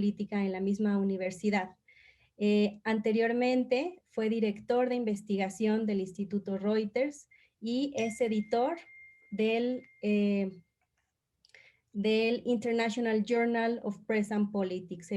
política en la misma universidad. Anteriormente fue director de investigación del Instituto Reuters y es editor del International Journal of Press and Politics,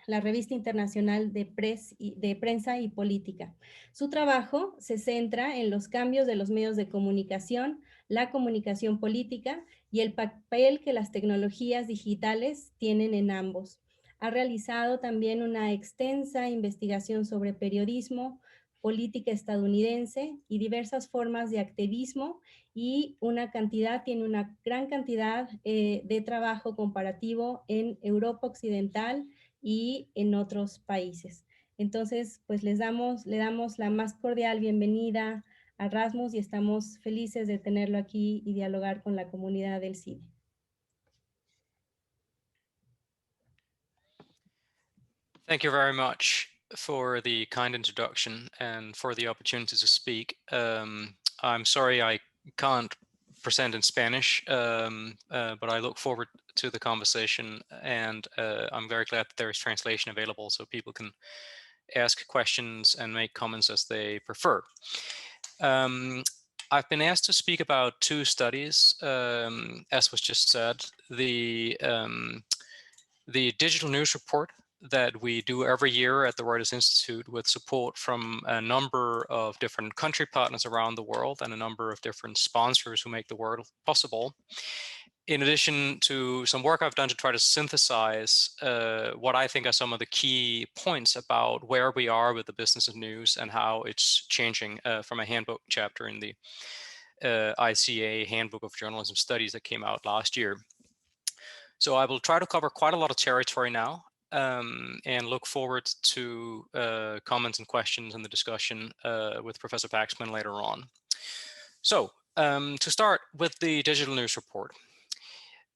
la revista internacional de prensa y política. Su trabajo se centra en los cambios de los medios de comunicación, la comunicación política y el papel que las tecnologías digitales tienen en ambos. Ha realizado también una extensa investigación sobre periodismo, política estadounidense y diversas formas de activismo, y tiene una gran cantidad de trabajo comparativo en Europa Occidental y en otros países. Entonces, pues le damos la más cordial bienvenida a Rasmus y estamos felices de tenerlo aquí y dialogar con la comunidad del CIDE. Thank you very much for the kind introduction and for the opportunity to speak. I'm sorry I can't present in Spanish, but I look forward to the conversation, and I'm very glad that there is translation available so people can ask questions and make comments as they prefer. I've been asked to speak about two studies, as was just said. The digital news report that we do every year at the Reuters Institute with support from a number of different country partners around the world and a number of different sponsors who make the world possible. In addition to some work I've done to try to synthesize what I think are some of the key points about where we are with the business of news and how it's changing from a handbook chapter in the ICA Handbook of Journalism Studies that came out last year. So I will try to cover quite a lot of territory now, and look forward to comments and questions in the discussion with Professor Paxman later on. So to start with the digital news report.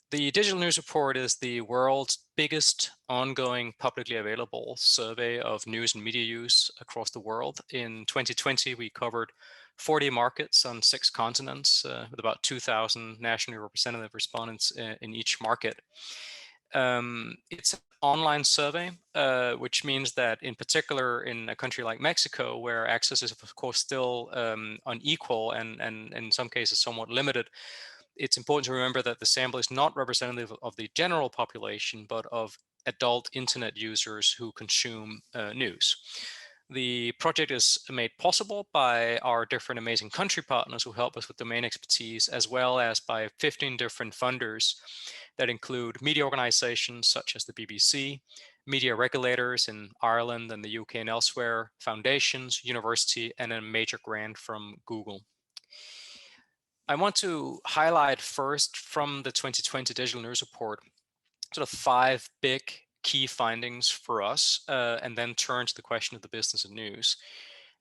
The digital news report is the world's biggest ongoing publicly available survey of news and media use across the world. In 2020, we covered 40 markets on 6 continents with about 2,000 nationally representative respondents in each market. It's an online survey, which means that in particular in a country like Mexico, where access is of course still unequal and in some cases somewhat limited, it's important to remember that the sample is not representative of the general population, but of adult internet users who consume news. The project is made possible by our different amazing country partners who help us with domain expertise, as well as by 15 different funders that include media organizations such as the BBC, media regulators in Ireland and the UK and elsewhere, foundations, university, and a major grant from Google. I want to highlight first from the 2020 Digital News Report sort of 5 big key findings for us, and then turn to the question of the business of news.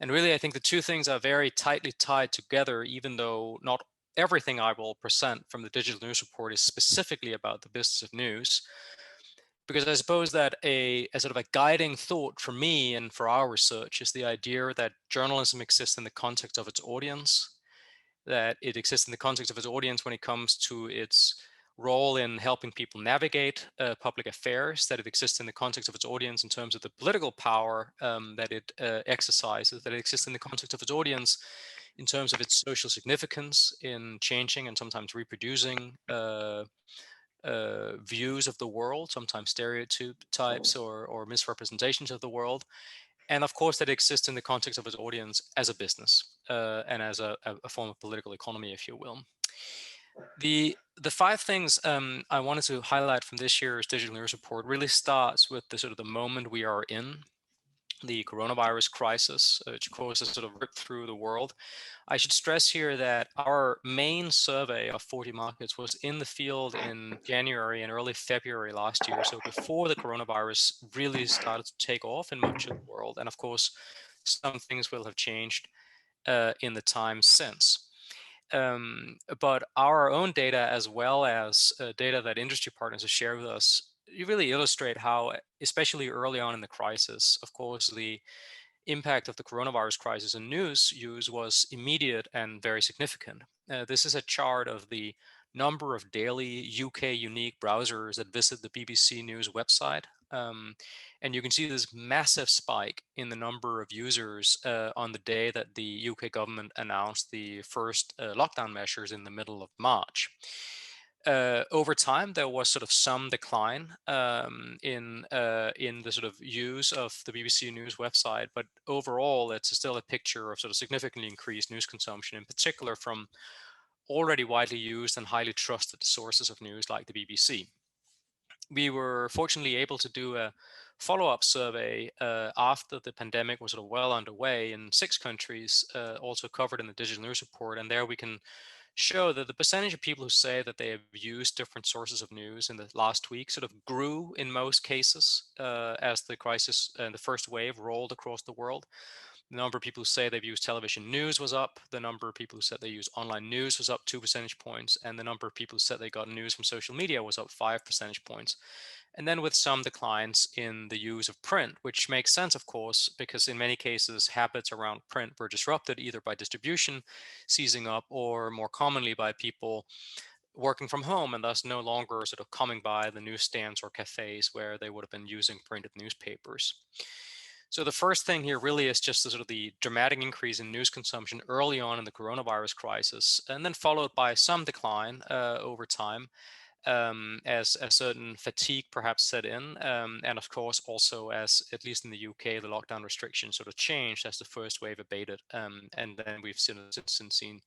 And really, I think the two things are very tightly tied together, even though not everything I will present from the Digital News Report is specifically about the business of news. Because I suppose that a sort of a guiding thought for me and for our research is the idea that journalism exists in the context of its audience, that it exists in the context of its audience when it comes to its role in helping people navigate public affairs, that it exists in the context of its audience in terms of the political power that it exercises, that it exists in the context of its audience in terms of its social significance in changing and sometimes reproducing views of the world, sometimes stereotypes or misrepresentations of the world. And of course, that exists in the context of its audience as a business and as a form of political economy, if you will. The 5 things I wanted to highlight from this year's Digital News Report really starts with the sort of the moment we are in, the coronavirus crisis, which of course has sort of ripped through the world. I should stress here that our main survey of 40 markets was in the field in January and early February last year, so before the coronavirus really started to take off in much of the world. And of course, some things will have changed in the time since. But our own data, as well as data that industry partners have shared with us, you really illustrate how, especially early on in the crisis, of course, the impact of the coronavirus crisis in news use was immediate and very significant. This is a chart of the number of daily UK unique browsers that visit the BBC News website And you can see this massive spike in the number of users on the day that the UK government announced the first lockdown measures in the middle of March. Over time, there was sort of some decline in the sort of use of the BBC News website, but overall, it's still a picture of sort of significantly increased news consumption, in particular from already widely used and highly trusted sources of news like the BBC. We were fortunately able to do a follow-up survey after the pandemic was sort of well underway in 6 countries, also covered in the digital news report, and there we can show that the percentage of people who say that they have used different sources of news in the last week sort of grew in most cases as the crisis and the first wave rolled across the world. The number of people who say they've used television news was up. The number of people who said they use online news was up 2 percentage points. And the number of people who said they got news from social media was up 5 percentage points. And then with some declines in the use of print, which makes sense, of course, because in many cases, habits around print were disrupted either by distribution seizing up or more commonly by people working from home and thus no longer sort of coming by the newsstands or cafes where they would have been using printed newspapers. So the first thing here really is just the sort of the dramatic increase in news consumption early on in the coronavirus crisis, and then followed by some decline over time as a certain fatigue perhaps set in. And of course, also as, at least in the UK, the lockdown restrictions sort of changed as the first wave abated. And then we've since seen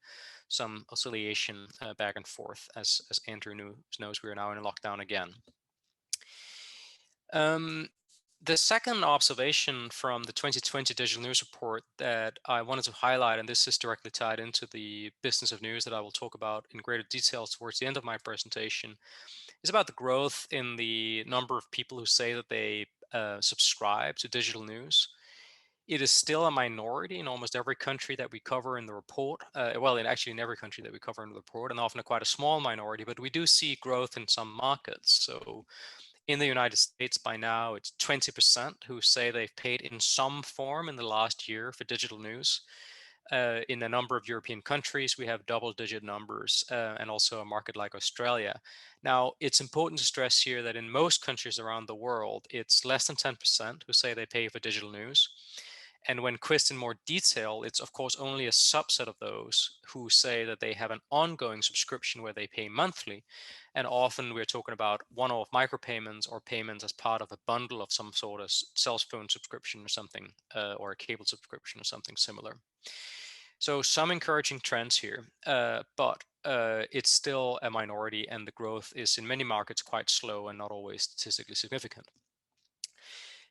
some oscillation back and forth as Andrew knows we are now in a lockdown again. The second observation from the 2020 Digital News Report that I wanted to highlight, and this is directly tied into the business of news that I will talk about in greater detail towards the end of my presentation, is about the growth in the number of people who say that they subscribe to digital news. It is still a minority in almost every country that we cover in the report. Actually in every country that we cover in the report, and often quite a small minority, but we do see growth in some markets. So in the United States by now, it's 20% who say they've paid in some form in the last year for digital news. In a number of European countries, we have double-digit numbers, and also a market like Australia. Now, it's important to stress here that in most countries around the world, it's less than 10% who say they pay for digital news. And when quizzed in more detail, it's of course only a subset of those who say that they have an ongoing subscription where they pay monthly. And often we're talking about one-off micropayments or payments as part of a bundle of some sort of cell phone subscription or something, or a cable subscription or something similar. So some encouraging trends here, but it's still a minority, and the growth is in many markets quite slow and not always statistically significant.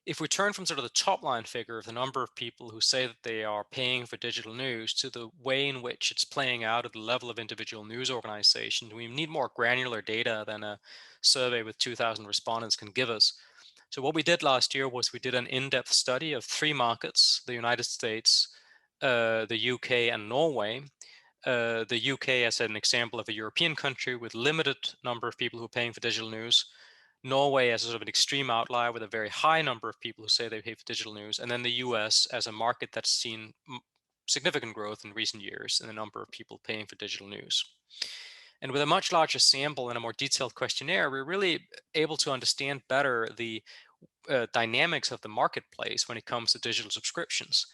If we turn from sort of the top line figure of the number of people who say that they are paying for digital news to the way in which it's playing out at the level of individual news organizations, we need more granular data than a survey with 2,000 respondents can give us. So what we did last year was we did an in-depth study of 3 markets, the United States, the UK, and Norway. The UK as an example of a European country with limited number of people who are paying for digital news. Norway as a sort of an extreme outlier with a very high number of people who say they pay for digital news, and then the US as a market that's seen significant growth in recent years in the number of people paying for digital news. And with a much larger sample and a more detailed questionnaire, we're really able to understand better the dynamics of the marketplace when it comes to digital subscriptions.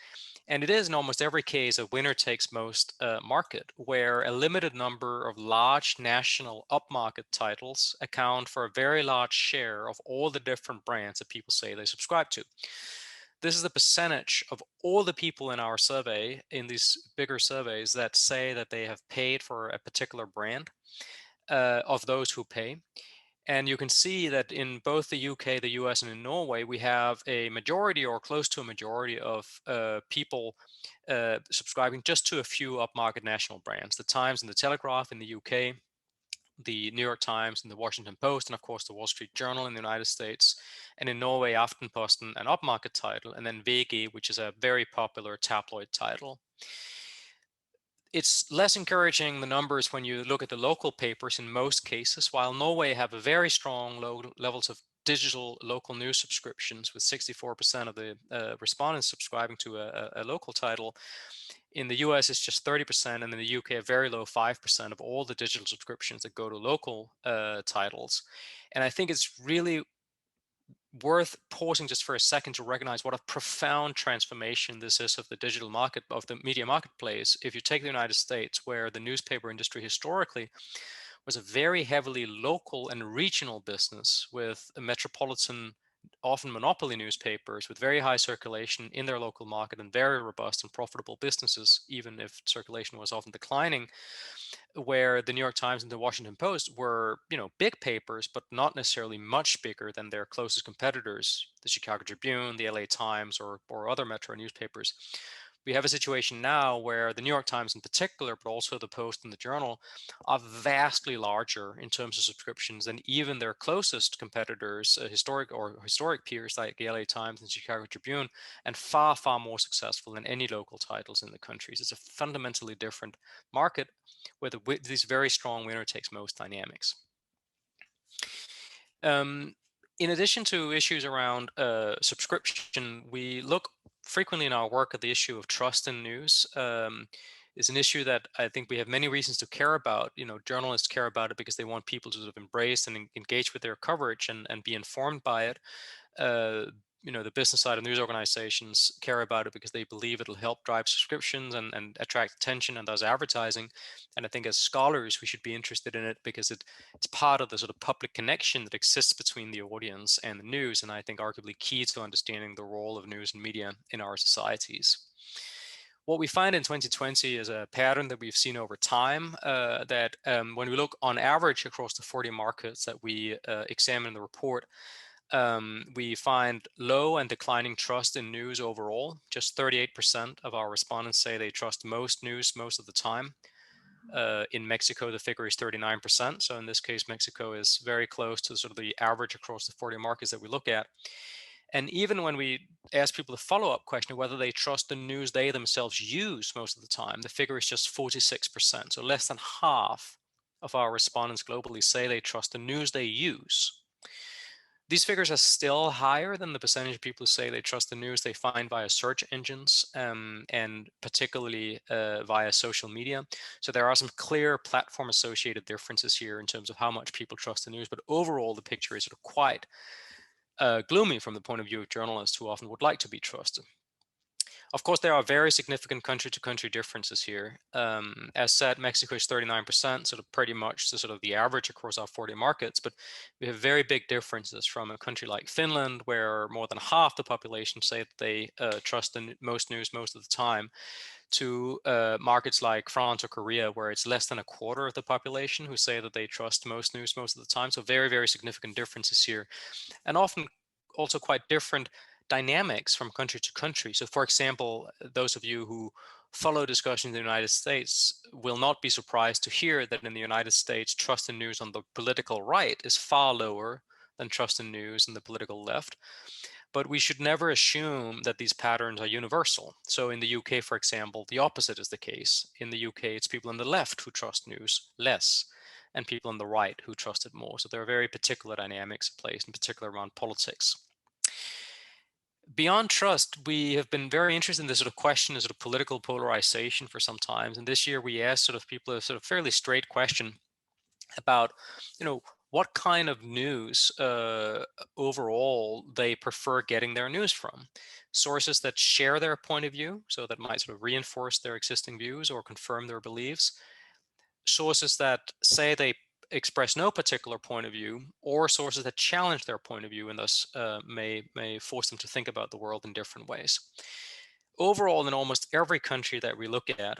And it is in almost every case a winner takes most market, where a limited number of large national upmarket titles account for a very large share of all the different brands that people say they subscribe to. This is the percentage of all the people in our survey, in these bigger surveys, that say that they have paid for a particular brand, of those who pay. And you can see that in both the UK, the US, and in Norway, we have a majority or close to a majority of people subscribing just to a few upmarket national brands. The Times and the Telegraph in the UK, the New York Times and the Washington Post, and of course the Wall Street Journal in the United States. And in Norway, Aftenposten, an upmarket title, and then VG, which is a very popular tabloid title. It's less encouraging, the numbers, when you look at the local papers in most cases. While Norway have a very strong low levels of digital local news subscriptions, with 64% of the respondents subscribing to a local title, in the US it's just 30%, and in the UK a very low 5% of all the digital subscriptions that go to local titles. And I think it's really worth pausing just for a second to recognize what a profound transformation this is of the digital market, of the media marketplace. If you take the United States, where the newspaper industry historically was a very heavily local and regional business with a metropolitan, often monopoly newspapers with very high circulation in their local market and very robust and profitable businesses, even if circulation was often declining, where the New York Times and the Washington Post were, big papers, but not necessarily much bigger than their closest competitors, the Chicago Tribune, the LA Times, or other metro newspapers. We have a situation now where the New York Times in particular, but also the Post and the Journal, are vastly larger in terms of subscriptions than even their closest competitors, historic peers like the LA Times and Chicago Tribune, and far, far more successful than any local titles in the countries. It's a fundamentally different market with these very strong winner takes most dynamics. In addition to issues around subscription, we look frequently in our work at the issue of trust in news. It's an issue that I think we have many reasons to care about. Journalists care about it because they want people to sort of embrace and engage with their coverage and be informed by it. The business side of news organizations care about it because they believe it'll help drive subscriptions and attract attention and thus advertising. And I think as scholars, we should be interested in it because it's part of the sort of public connection that exists between the audience and the news. And I think arguably key to understanding the role of news and media in our societies. What we find in 2020 is a pattern that we've seen over time, that when we look on average across the 40 markets that we examine in the report, we find low and declining trust in news overall. Just 38% of our respondents say they trust most news most of the time. In Mexico, the figure is 39%. So in this case, Mexico is very close to sort of the average across the 40 markets that we look at. And even when we ask people the follow-up question whether they trust the news they themselves use most of the time, the figure is just 46%. So less than half of our respondents globally say they trust the news they use. These figures are still higher than the percentage of people who say they trust the news they find via search engines, and particularly via social media. So there are some clear platform-associated differences here in terms of how much people trust the news. But overall, the picture is sort of quite gloomy from the point of view of journalists who often would like to be trusted. Of course, there are very significant country-to-country differences here. As said, Mexico is 39%, sort of pretty much the sort of the average across our 40 markets, but we have very big differences from a country like Finland, where more than half the population say that they trust the most news most of the time, to markets like France or Korea, where it's less than a quarter of the population who say that they trust most news most of the time. So very, very significant differences here, and often also quite different dynamics from country to country. So for example, those of you who follow discussion in the United States will not be surprised to hear that in the United States, trust in news on the political right is far lower than trust in news on the political left. But we should never assume that these patterns are universal. So in the UK, for example, the opposite is the case. In the UK, it's people on the left who trust news less, and people on the right who trust it more. So there are very particular dynamics at play, in particular around politics. Beyond trust, we have been very interested in this sort of question of sort of political polarization for some time. And this year we asked sort of people a sort of fairly straight question about, what kind of news overall they prefer getting their news from. Sources that share their point of view, so that might sort of reinforce their existing views or confirm their beliefs. Sources that say they express no particular point of view, or sources that challenge their point of view and thus may force them to think about the world in different ways. Overall, in almost every country that we look at,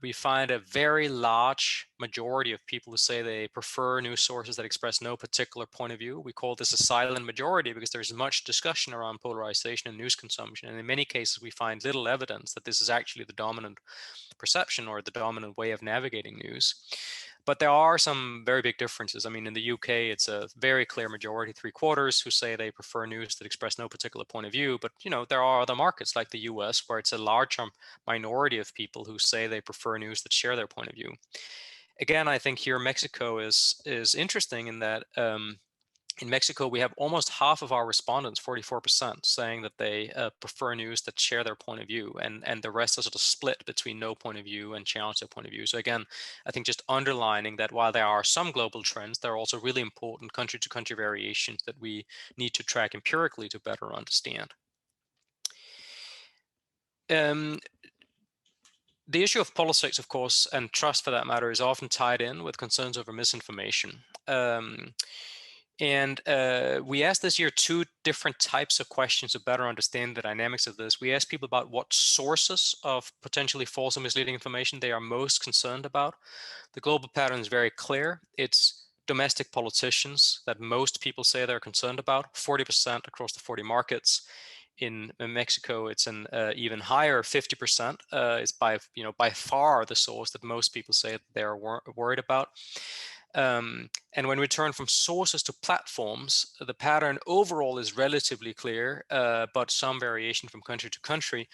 we find a very large majority of people who say they prefer news sources that express no particular point of view. We call this a silent majority because there's much discussion around polarization and news consumption. And in many cases, we find little evidence that this is actually the dominant perception or the dominant way of navigating news. But there are some very big differences. I mean, in the UK, it's a very clear majority, 3/4, who say they prefer news that express no particular point of view. But, there are other markets like the US where it's a larger minority of people who say they prefer news that share their point of view. Again, I think here Mexico is interesting in that In Mexico, we have almost half of our respondents, 44%, saying that they prefer news that share their point of view, and the rest are sort of split between no point of view and challenge their point of view. So again, I think just underlining that while there are some global trends, there are also really important country-to-country variations that we need to track empirically to better understand. The issue of politics, of course, and trust for that matter, is often tied in with concerns over misinformation. We asked this year 2 different types of questions to better understand the dynamics of this. We asked people about what sources of potentially false or misleading information they are most concerned about. The global pattern is very clear. It's domestic politicians that most people say they're concerned about, 40% across the 40 markets. In Mexico, it's an even higher 50%. Is by far the source that most people say that they're worried about. And when we turn from sources to platforms, the pattern overall is relatively clear, but some variation from country to country.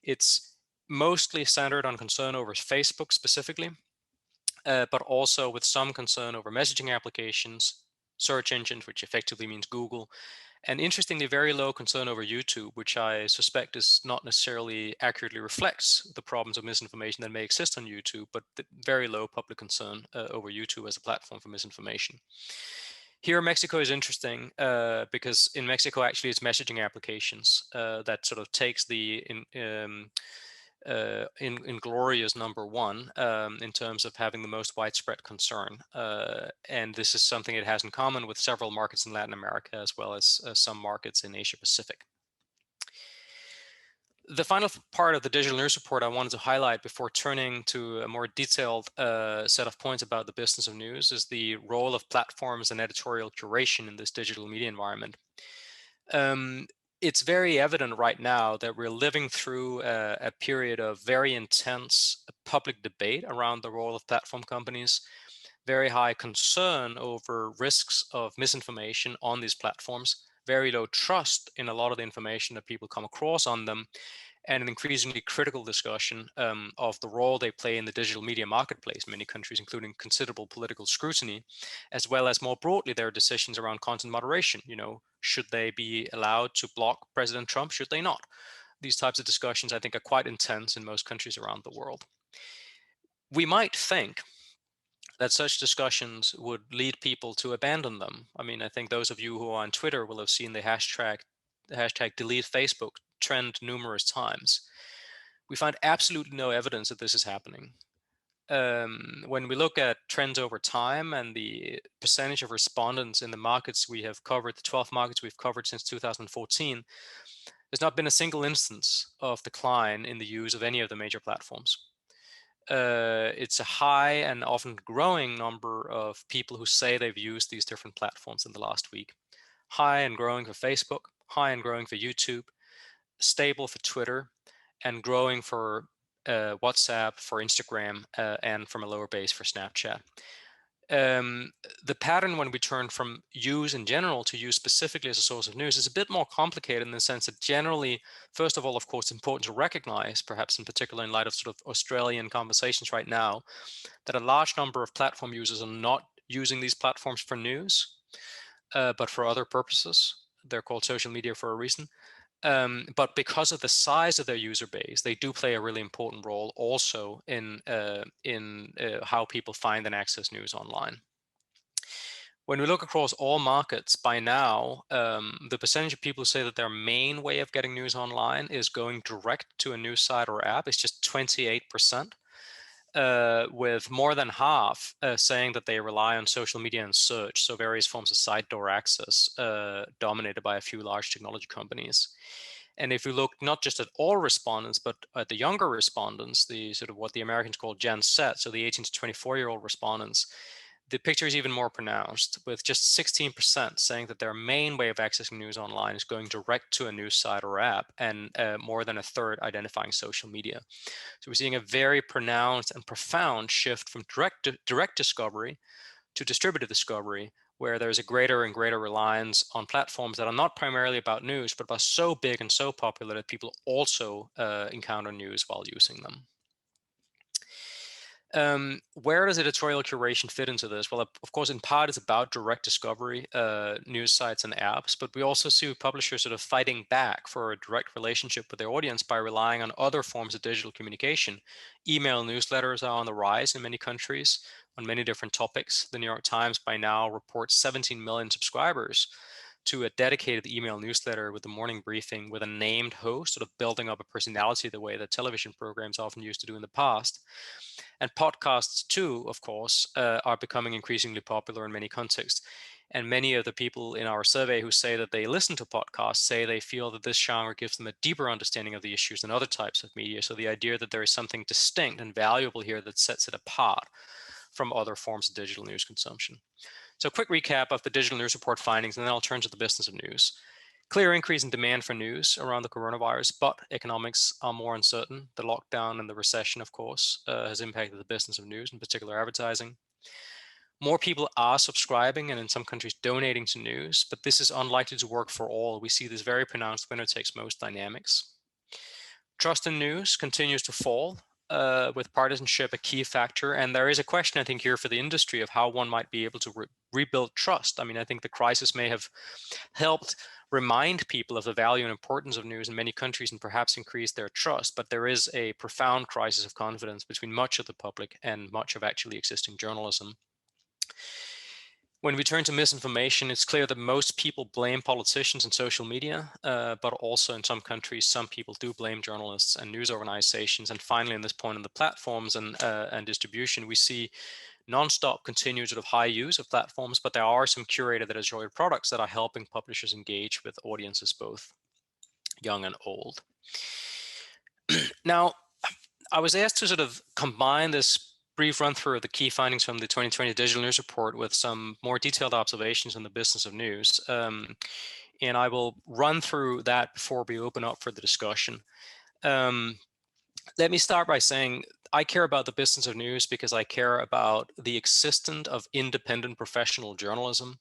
It's mostly centered on concern over Facebook specifically, but also with some concern over messaging applications, search engines, which effectively means Google, and interestingly, very low concern over YouTube, which I suspect is not necessarily accurately reflects the problems of misinformation that may exist on YouTube, but very low public concern over YouTube as a platform for misinformation. Here, Mexico is interesting because in Mexico, actually, it's messaging applications that sort of takes the inglorious number 1 in terms of having the most widespread concern. And this is something it has in common with several markets in Latin America, as well as some markets in Asia Pacific. The final part of the digital news report I wanted to highlight before turning to a more detailed set of points about the business of news is the role of platforms and editorial curation in this digital media environment. It's very evident right now that we're living through a period of very intense public debate around the role of platform companies, very high concern over risks of misinformation on these platforms, very low trust in a lot of the information that people come across on them, and an increasingly critical discussion of the role they play in the digital media marketplace in many countries, including considerable political scrutiny, as well as more broadly their decisions around content moderation. Should they be allowed to block President Trump? Should they not? These types of discussions, I think, are quite intense in most countries around the world. We might think that such discussions would lead people to abandon them. I mean, I think those of you who are on Twitter will have seen the hashtag delete Facebook trend numerous times. We find absolutely no evidence that this is happening. When we look at trends over time and the percentage of respondents in the markets we have covered, the 12 markets we've covered since 2014, there's not been a single instance of decline in the use of any of the major platforms. It's a high and often growing number of people who say they've used these different platforms in the last week. High and growing for Facebook, high and growing for YouTube, stable for Twitter, and growing for WhatsApp, for Instagram, and from a lower base for Snapchat. The pattern when we turn from use in general to use specifically as a source of news is a bit more complicated in the sense that generally, first of all, of course, it's important to recognize, perhaps in particular in light of sort of Australian conversations right now, that a large number of platform users are not using these platforms for news, but for other purposes. They're called social media for a reason. But because of the size of their user base, they do play a really important role also in how people find and access news online. When we look across all markets, by now, the percentage of people who say that their main way of getting news online is going direct to a news site or app is just 28%, with more than half saying that they rely on social media and search, so various forms of side door access, dominated by a few large technology companies. And if we look not just at all respondents, but at the younger respondents, the sort of what the Americans call Gen Z, so the 18 to 24-year-old respondents, the picture is even more pronounced, with just 16% saying that their main way of accessing news online is going direct to a news site or app, and more than a third identifying social media. So we're seeing a very pronounced and profound shift from direct discovery to distributed discovery, where there's a greater and greater reliance on platforms that are not primarily about news, but are so big and so popular that people also encounter news while using them. Where does editorial curation fit into this? Well, of course, in part, it's about direct discovery, news sites and apps, but we also see publishers sort of fighting back for a direct relationship with their audience by relying on other forms of digital communication. Email newsletters are on the rise in many countries on many different topics. The New York Times by now reports 17 million subscribers to a dedicated email newsletter with the morning briefing with a named host, sort of building up a personality the way that television programs often used to do in the past. And podcasts too, of course, are becoming increasingly popular in many contexts. And many of the people in our survey who say that they listen to podcasts say they feel that this genre gives them a deeper understanding of the issues than other types of media. So the idea that there is something distinct and valuable here that sets it apart from other forms of digital news consumption. So a quick recap of the digital news report findings, and then I'll turn to the business of news. Clear increase in demand for news around the coronavirus, but economics are more uncertain. The lockdown and the recession, of course, has impacted the business of news, in particular advertising. More people are subscribing and in some countries donating to news, but this is unlikely to work for all. We see this very pronounced winner takes most dynamics. Trust in news continues to fall, with partisanship a key factor. And there is a question, I think, here for the industry of how one might be able to rebuild trust. I mean, I think the crisis may have helped remind people of the value and importance of news in many countries and perhaps increase their trust. But there is a profound crisis of confidence between much of the public and much of actually existing journalism. When we turn to misinformation, it's clear that most people blame politicians and social media, but also in some countries, some people do blame journalists and news organizations. And finally, in this point on the platforms and distribution, we see nonstop continued sort of high use of platforms, but there are some curated editorial products that are helping publishers engage with audiences, both young and old. Now, I was asked to sort of combine this brief run through of the key findings from the 2020 Digital News Report with some more detailed observations on the business of news. And I will run through that before we open up for the discussion. Let me start by saying I care about the business of news because I care about the existence of independent professional journalism.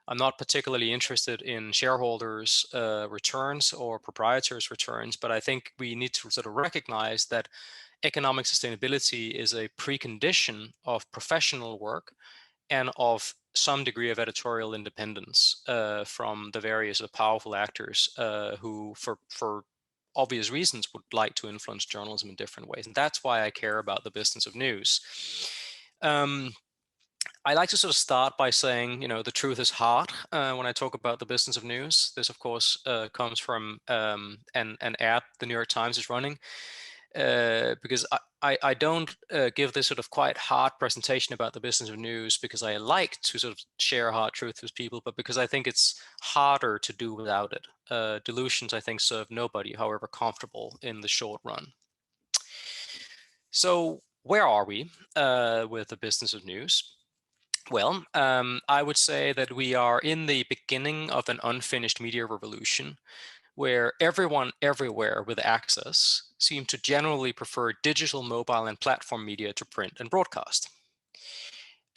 I'm not particularly interested in shareholders' returns or proprietors' returns, but I think we need to sort of recognize that economic sustainability is a precondition of professional work and of some degree of editorial independence from the various powerful actors who, for obvious reasons, would like to influence journalism in different ways. And that's why I care about the business of news. I like to sort of start by saying, you know, the truth is hard when I talk about the business of news. This, of course, comes from an ad the New York Times is running. Because I don't give this sort of quite hard presentation about the business of news because I like to sort of share hard truth with people, but because I think it's harder to do without it. Delusions, I think, serve nobody, however comfortable in the short run. So where are we with the business of news? Well, I would say that we are in the beginning of an unfinished media revolution where everyone everywhere with access seem to generally prefer digital, mobile, and platform media to print and broadcast.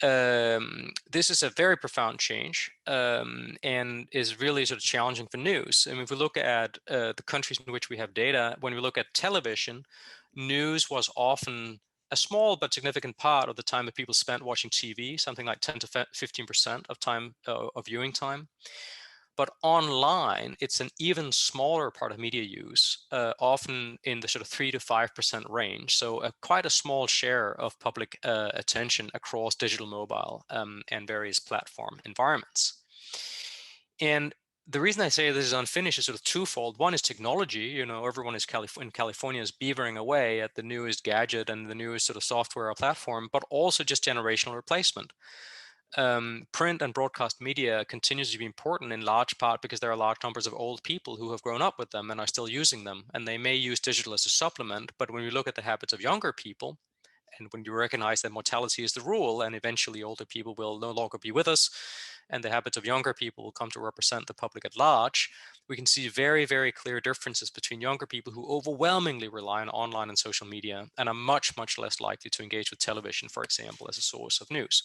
This is a very profound change and is really sort of challenging for news. I mean, if we look at the countries in which we have data, when we look at television, news was often a small but significant part of the time that people spent watching TV, something like 10 to 15% of time of viewing time. But online, it's an even smaller part of media use, often in the sort of 3 to 5% range. So quite a small share of public attention across digital, mobile, and various platform environments. And the reason I say this is unfinished is sort of twofold. One is technology. You know, everyone is in California is beavering away at the newest gadget and the newest sort of software or platform, but also just generational replacement. Print and broadcast media continues to be important in large part because there are large numbers of old people who have grown up with them and are still using them. And they may use digital as a supplement, but when we look at the habits of younger people, and when you recognize that mortality is the rule, and eventually older people will no longer be with us, and the habits of younger people will come to represent the public at large, we can see very, very clear differences between younger people who overwhelmingly rely on online and social media and are much, much less likely to engage with television, for example, as a source of news.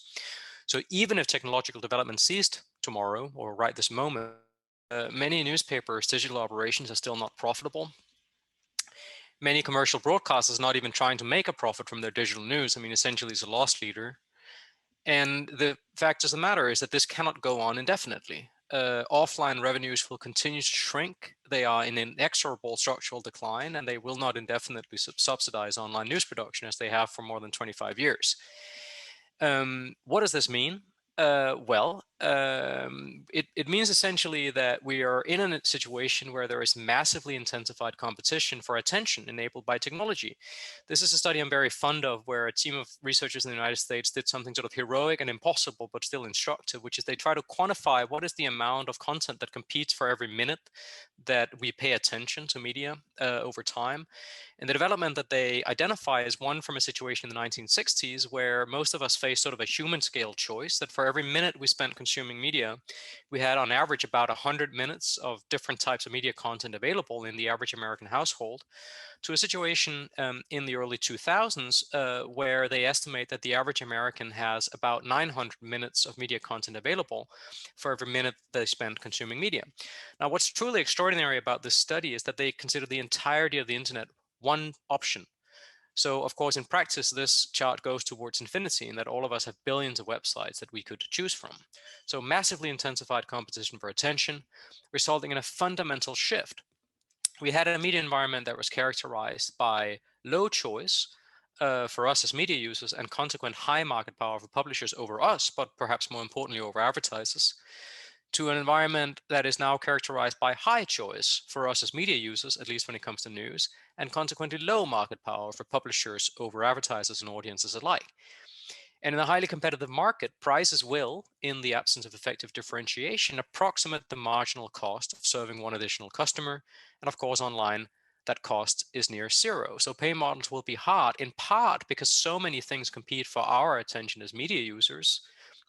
So even if technological development ceased tomorrow or right this moment, many newspapers' digital operations are still not profitable. Many commercial broadcasters not even trying to make a profit from their digital news. I mean, essentially it's a loss leader. And the fact of the matter is that this cannot go on indefinitely. Offline revenues will continue to shrink. They are in inexorable structural decline, and they will not indefinitely subsidize online news production as they have for more than 25 years. What does this mean? It means essentially that we are in a situation where there is massively intensified competition for attention enabled by technology. This is a study I'm very fond of, where a team of researchers in the United States did something sort of heroic and impossible, but still instructive, which is they try to quantify what is the amount of content that competes for every minute that we pay attention to media over time. And the development that they identify is one from a situation in the 1960s, where most of us faced sort of a human scale choice that for every minute we spent consuming media, we had on average about 100 minutes of different types of media content available in the average American household, to a situation in the early 2000s where they estimate that the average American has about 900 minutes of media content available for every minute they spend consuming media. Now, what's truly extraordinary about this study is that they consider the entirety of the internet one option. So, of course, in practice, this chart goes towards infinity, in that all of us have billions of websites that we could choose from. So massively intensified competition for attention, resulting in a fundamental shift. We had a media environment that was characterized by low choice for us as media users, and consequent high market power for publishers over us, but perhaps more importantly over advertisers, to an environment that is now characterized by high choice for us as media users, at least when it comes to news, and consequently low market power for publishers over advertisers and audiences alike. And in a highly competitive market, prices will, in the absence of effective differentiation, approximate the marginal cost of serving one additional customer. And of course, online, that cost is near zero. So pay models will be hard, in part because so many things compete for our attention as media users.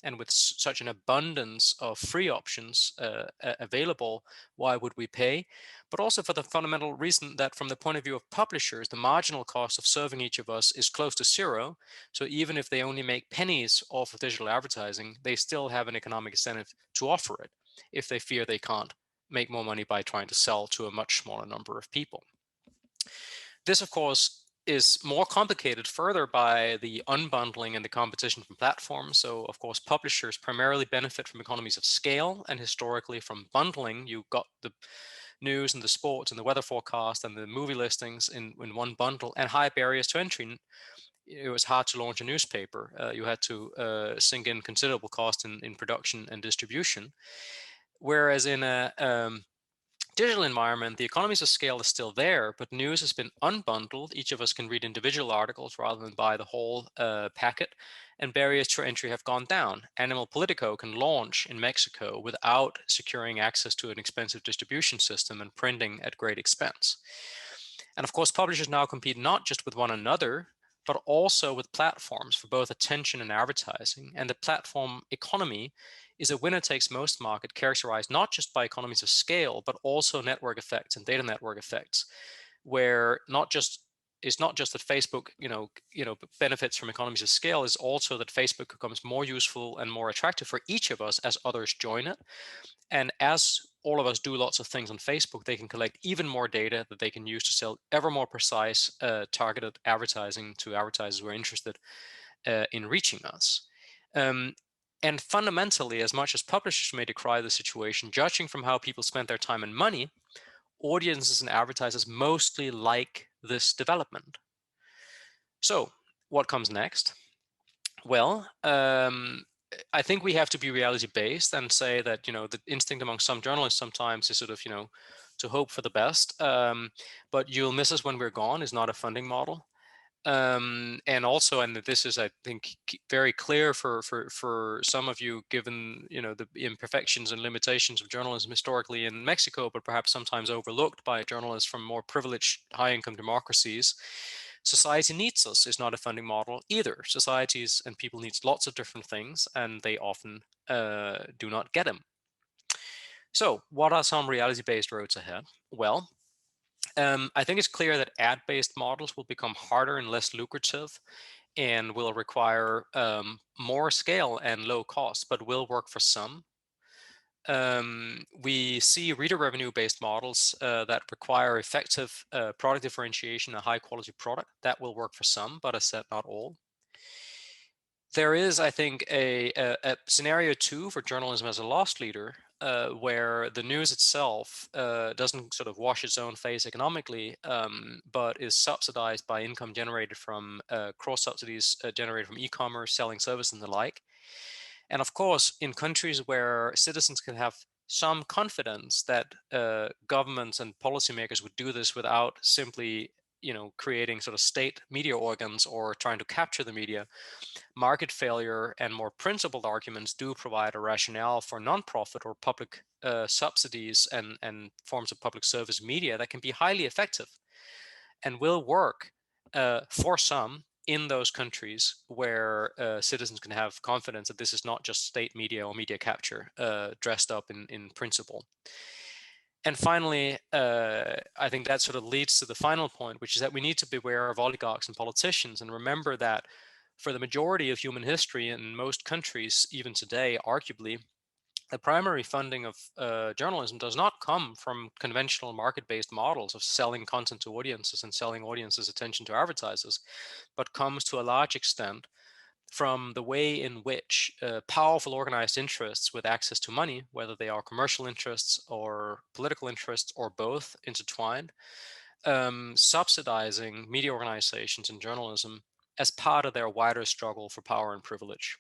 And with such an abundance of free options available, why would we pay? But also for the fundamental reason that from the point of view of publishers, the marginal cost of serving each of us is close to zero. So even if they only make pennies off of digital advertising, they still have an economic incentive to offer it if they fear they can't make more money by trying to sell to a much smaller number of people. This, of course, is more complicated further by the unbundling and the competition from platforms. So, of course, publishers primarily benefit from economies of scale, and historically from bundling, you got the news and the sports and the weather forecast and the movie listings in one bundle, and high barriers to entry. It was hard to launch a newspaper. You had to sink in considerable cost in production and distribution. Whereas in a digital environment, the economies of scale is still there, but news has been unbundled. Each of us can read individual articles rather than buy the whole packet, and barriers to entry have gone down. Animal Politico can launch in Mexico without securing access to an expensive distribution system and printing at great expense. And of course, publishers now compete not just with one another, but also with platforms for both attention and advertising. And the platform economy is a winner-takes-most market characterized not just by economies of scale, but also network effects and data network effects, where it's not just that Facebook, benefits from economies of scale, is also that Facebook becomes more useful and more attractive for each of us as others join it. And as all of us do lots of things on Facebook, they can collect even more data that they can use to sell ever more precise, targeted advertising to advertisers who are interested in reaching us. And fundamentally, as much as publishers may decry the situation, judging from how people spend their time and money, audiences and advertisers mostly like this development. So what comes next? Well, I think we have to be reality-based and say that, the instinct among some journalists sometimes is sort of, to hope for the best. But you'll miss us when we're gone is not a funding model. And also, and this is, I think, very clear for some of you, given the imperfections and limitations of journalism historically in Mexico, but perhaps sometimes overlooked by journalists from more privileged, high-income democracies. Society needs us is not a funding model either. Societies and people need lots of different things, and they often do not get them. So, what are some reality-based roads ahead? Well, I think it's clear that ad-based models will become harder and less lucrative, and will require more scale and low cost, but will work for some. We see reader revenue-based models that require effective product differentiation, a high-quality product. That will work for some, but as said, not all. There is, I think, a scenario 2 for journalism as a loss leader, where the news itself doesn't sort of wash its own face economically, but is subsidized by income generated from cross-subsidies generated from e-commerce, selling service, and the like. And of course, in countries where citizens can have some confidence that governments and policymakers would do this without simply, creating sort of state media organs or trying to capture the media, market failure and more principled arguments do provide a rationale for nonprofit or public subsidies and forms of public service media that can be highly effective and will work for some in those countries where citizens can have confidence that this is not just state media or media capture dressed up in principle. And finally, I think that sort of leads to the final point, which is that we need to beware of oligarchs and politicians and remember that for the majority of human history in most countries, even today, arguably, the primary funding of journalism does not come from conventional market-based models of selling content to audiences and selling audiences' attention to advertisers, but comes to a large extent from the way in which powerful organized interests with access to money, whether they are commercial interests or political interests or both intertwined, subsidizing media organizations and journalism as part of their wider struggle for power and privilege.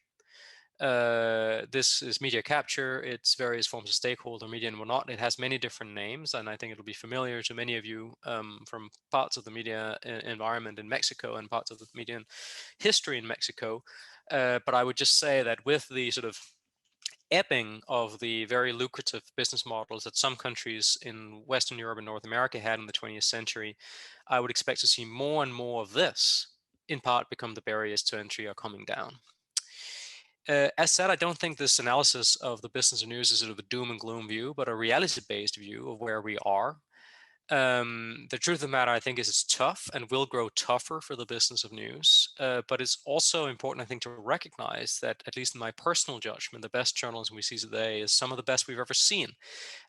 This is media capture, it's various forms of stakeholder media and whatnot. It has many different names, and I think it'll be familiar to many of you from parts of the media environment in Mexico and parts of the media history in Mexico. But I would just say that with the sort of ebbing of the very lucrative business models that some countries in Western Europe and North America had in the 20th century, I would expect to see more and more of this, in part, become the barriers to entry are coming down. As said, I don't think this analysis of the business of news is sort of a doom and gloom view, but a reality-based view of where we are. The truth of the matter, I think, is it's tough and will grow tougher for the business of news. But it's also important, I think, to recognize that, at least in my personal judgment, the best journalism we see today is some of the best we've ever seen.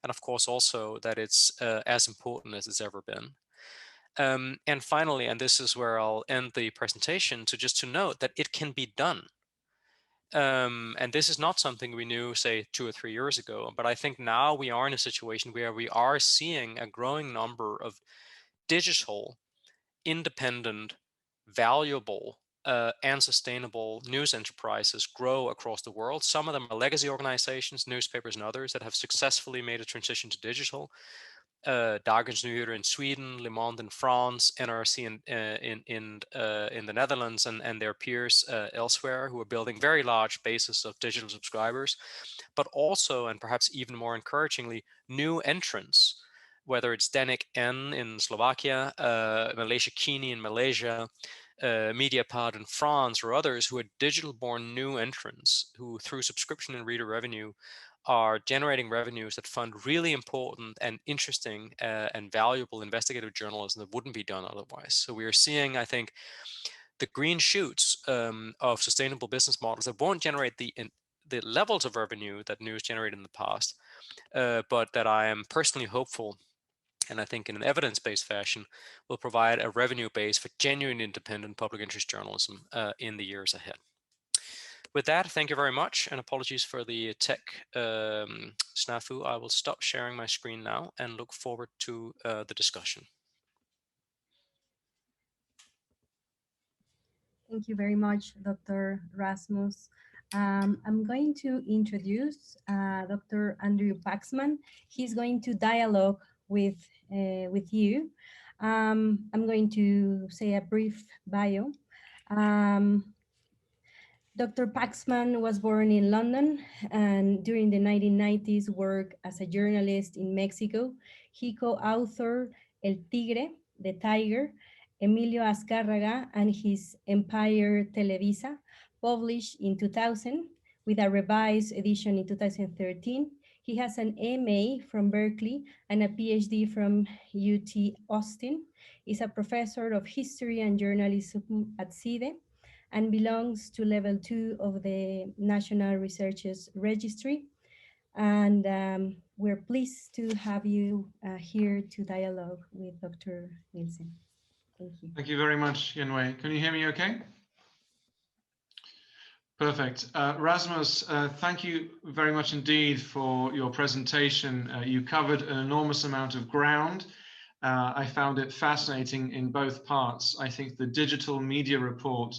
And of course, also that it's as important as it's ever been. And finally, and this is where I'll end the presentation, to note that it can be done. And this is not something we knew, say, 2 or 3 years ago, but I think now we are in a situation where we are seeing a growing number of digital, independent, valuable, and sustainable news enterprises grow across the world. Some of them are legacy organizations, newspapers and others that have successfully made a transition to digital. Dagens Nyheter in Sweden, Le Monde in France, NRC in the Netherlands, and their peers elsewhere, who are building very large bases of digital subscribers, but also, and perhaps even more encouragingly, new entrants, whether it's Denik N in Slovakia, Malaysia Kini in Malaysia, Mediapart in France, or others who are digital-born new entrants who, through subscription and reader revenue, are generating revenues that fund really important and interesting and valuable investigative journalism that wouldn't be done otherwise. So we are seeing, I think, the green shoots of sustainable business models that won't generate the levels of revenue that news generated in the past, but that I am personally hopeful, and I think in an evidence-based fashion, will provide a revenue base for genuine independent public interest journalism in the years ahead. With that, thank you very much, and apologies for the tech snafu. I will stop sharing my screen now and look forward to the discussion. Thank you very much, Dr. Rasmus. I'm going to introduce Dr. Andrew Paxman. He's going to dialogue with you. I'm going to say a brief bio. Dr. Paxman was born in London and during the 1990s worked as a journalist in Mexico. He co-authored El Tigre, The Tiger, Emilio Azcárraga and his Empire Televisa, published in 2000 with a revised edition in 2013. He has an MA from Berkeley and a PhD from UT Austin. He's a professor of history and journalism at CIDE and belongs to level 2 of the National Researchers Registry. And we're pleased to have you here to dialogue with Dr. Nielsen. Thank you. Thank you very much, Yennué. Can you hear me okay? Perfect. Rasmus, thank you very much indeed for your presentation. You covered an enormous amount of ground. I found it fascinating in both parts. I think the digital media report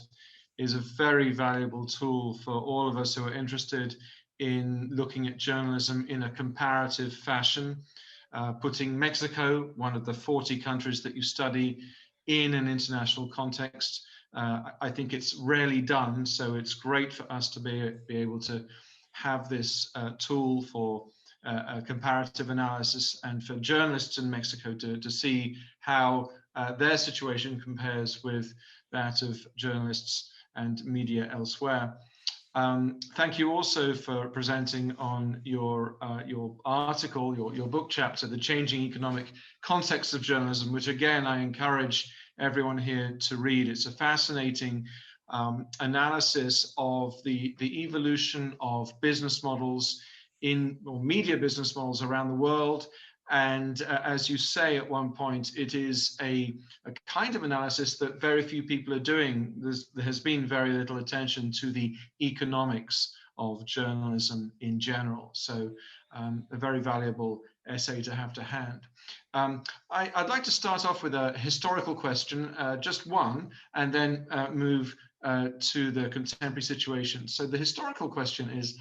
is a very valuable tool for all of us who are interested in looking at journalism in a comparative fashion, putting Mexico, one of the 40 countries that you study, in an international context. I think it's rarely done, so it's great for us to be able to have this tool for a comparative analysis and for journalists in Mexico to see how their situation compares with that of journalists and media elsewhere. Thank you also for presenting on your article, your book chapter, The Changing Economic Context of Journalism, which again, I encourage everyone here to read. It's a fascinating analysis of the evolution of business models or media business models around the world. And as you say at one point, it is a kind of analysis that very few people are doing. There has been very little attention to the economics of journalism in general. So a very valuable essay to have to hand. I'd like to start off with a historical question, just one, and then move to the contemporary situation. So the historical question is,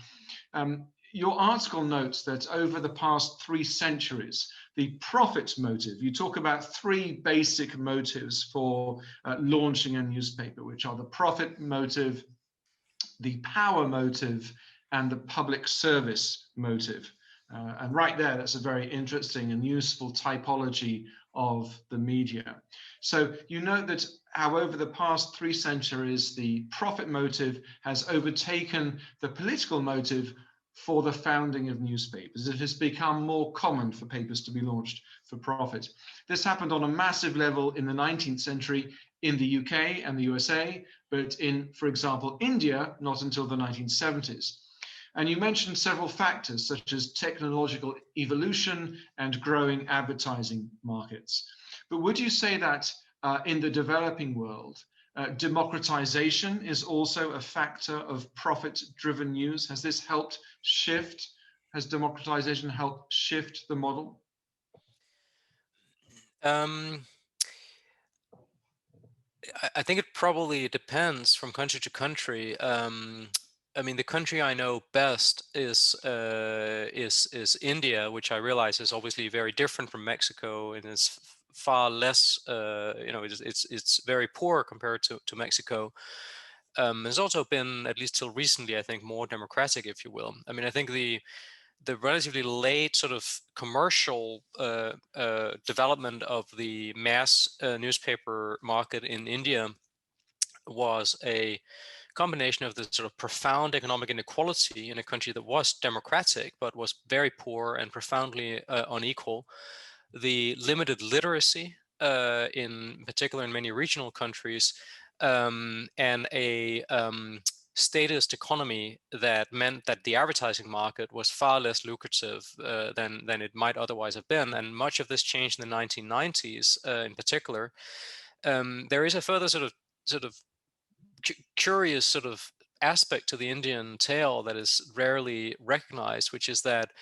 your article notes that over the past 3 centuries, the profit motive, you talk about 3 basic motives for launching a newspaper, which are the profit motive, the power motive, and the public service motive. And right there, that's a very interesting and useful typology of the media. So you note that how over the past 3 centuries, the profit motive has overtaken the political motive for the founding of newspapers. It has become more common for papers to be launched for profit. This happened on a massive level in the 19th century in the UK and the USA, but in, for example, India, not until the 1970s. And you mentioned several factors such as technological evolution and growing advertising markets. But would you say that in the developing world, democratization is also a factor of profit-driven news? Has this helped shift? Has democratization helped shift the model? I think it probably depends from country to country. I mean, the country I know best is India, which I realize is obviously very different from Mexico, and is far less. It's very poor compared to Mexico. It's also been, at least till recently, I think, more democratic, if you will. I mean, I think the relatively late sort of commercial development of the mass newspaper market in India was a combination of the sort of profound economic inequality in a country that was democratic but was very poor and profoundly unequal, the limited literacy in particular in many regional countries, and a statist economy that meant that the advertising market was far less lucrative than it might otherwise have been. And much of this changed in the 1990s in particular. There is a further sort of curious sort of aspect to the Indian tale that is rarely recognized, which is that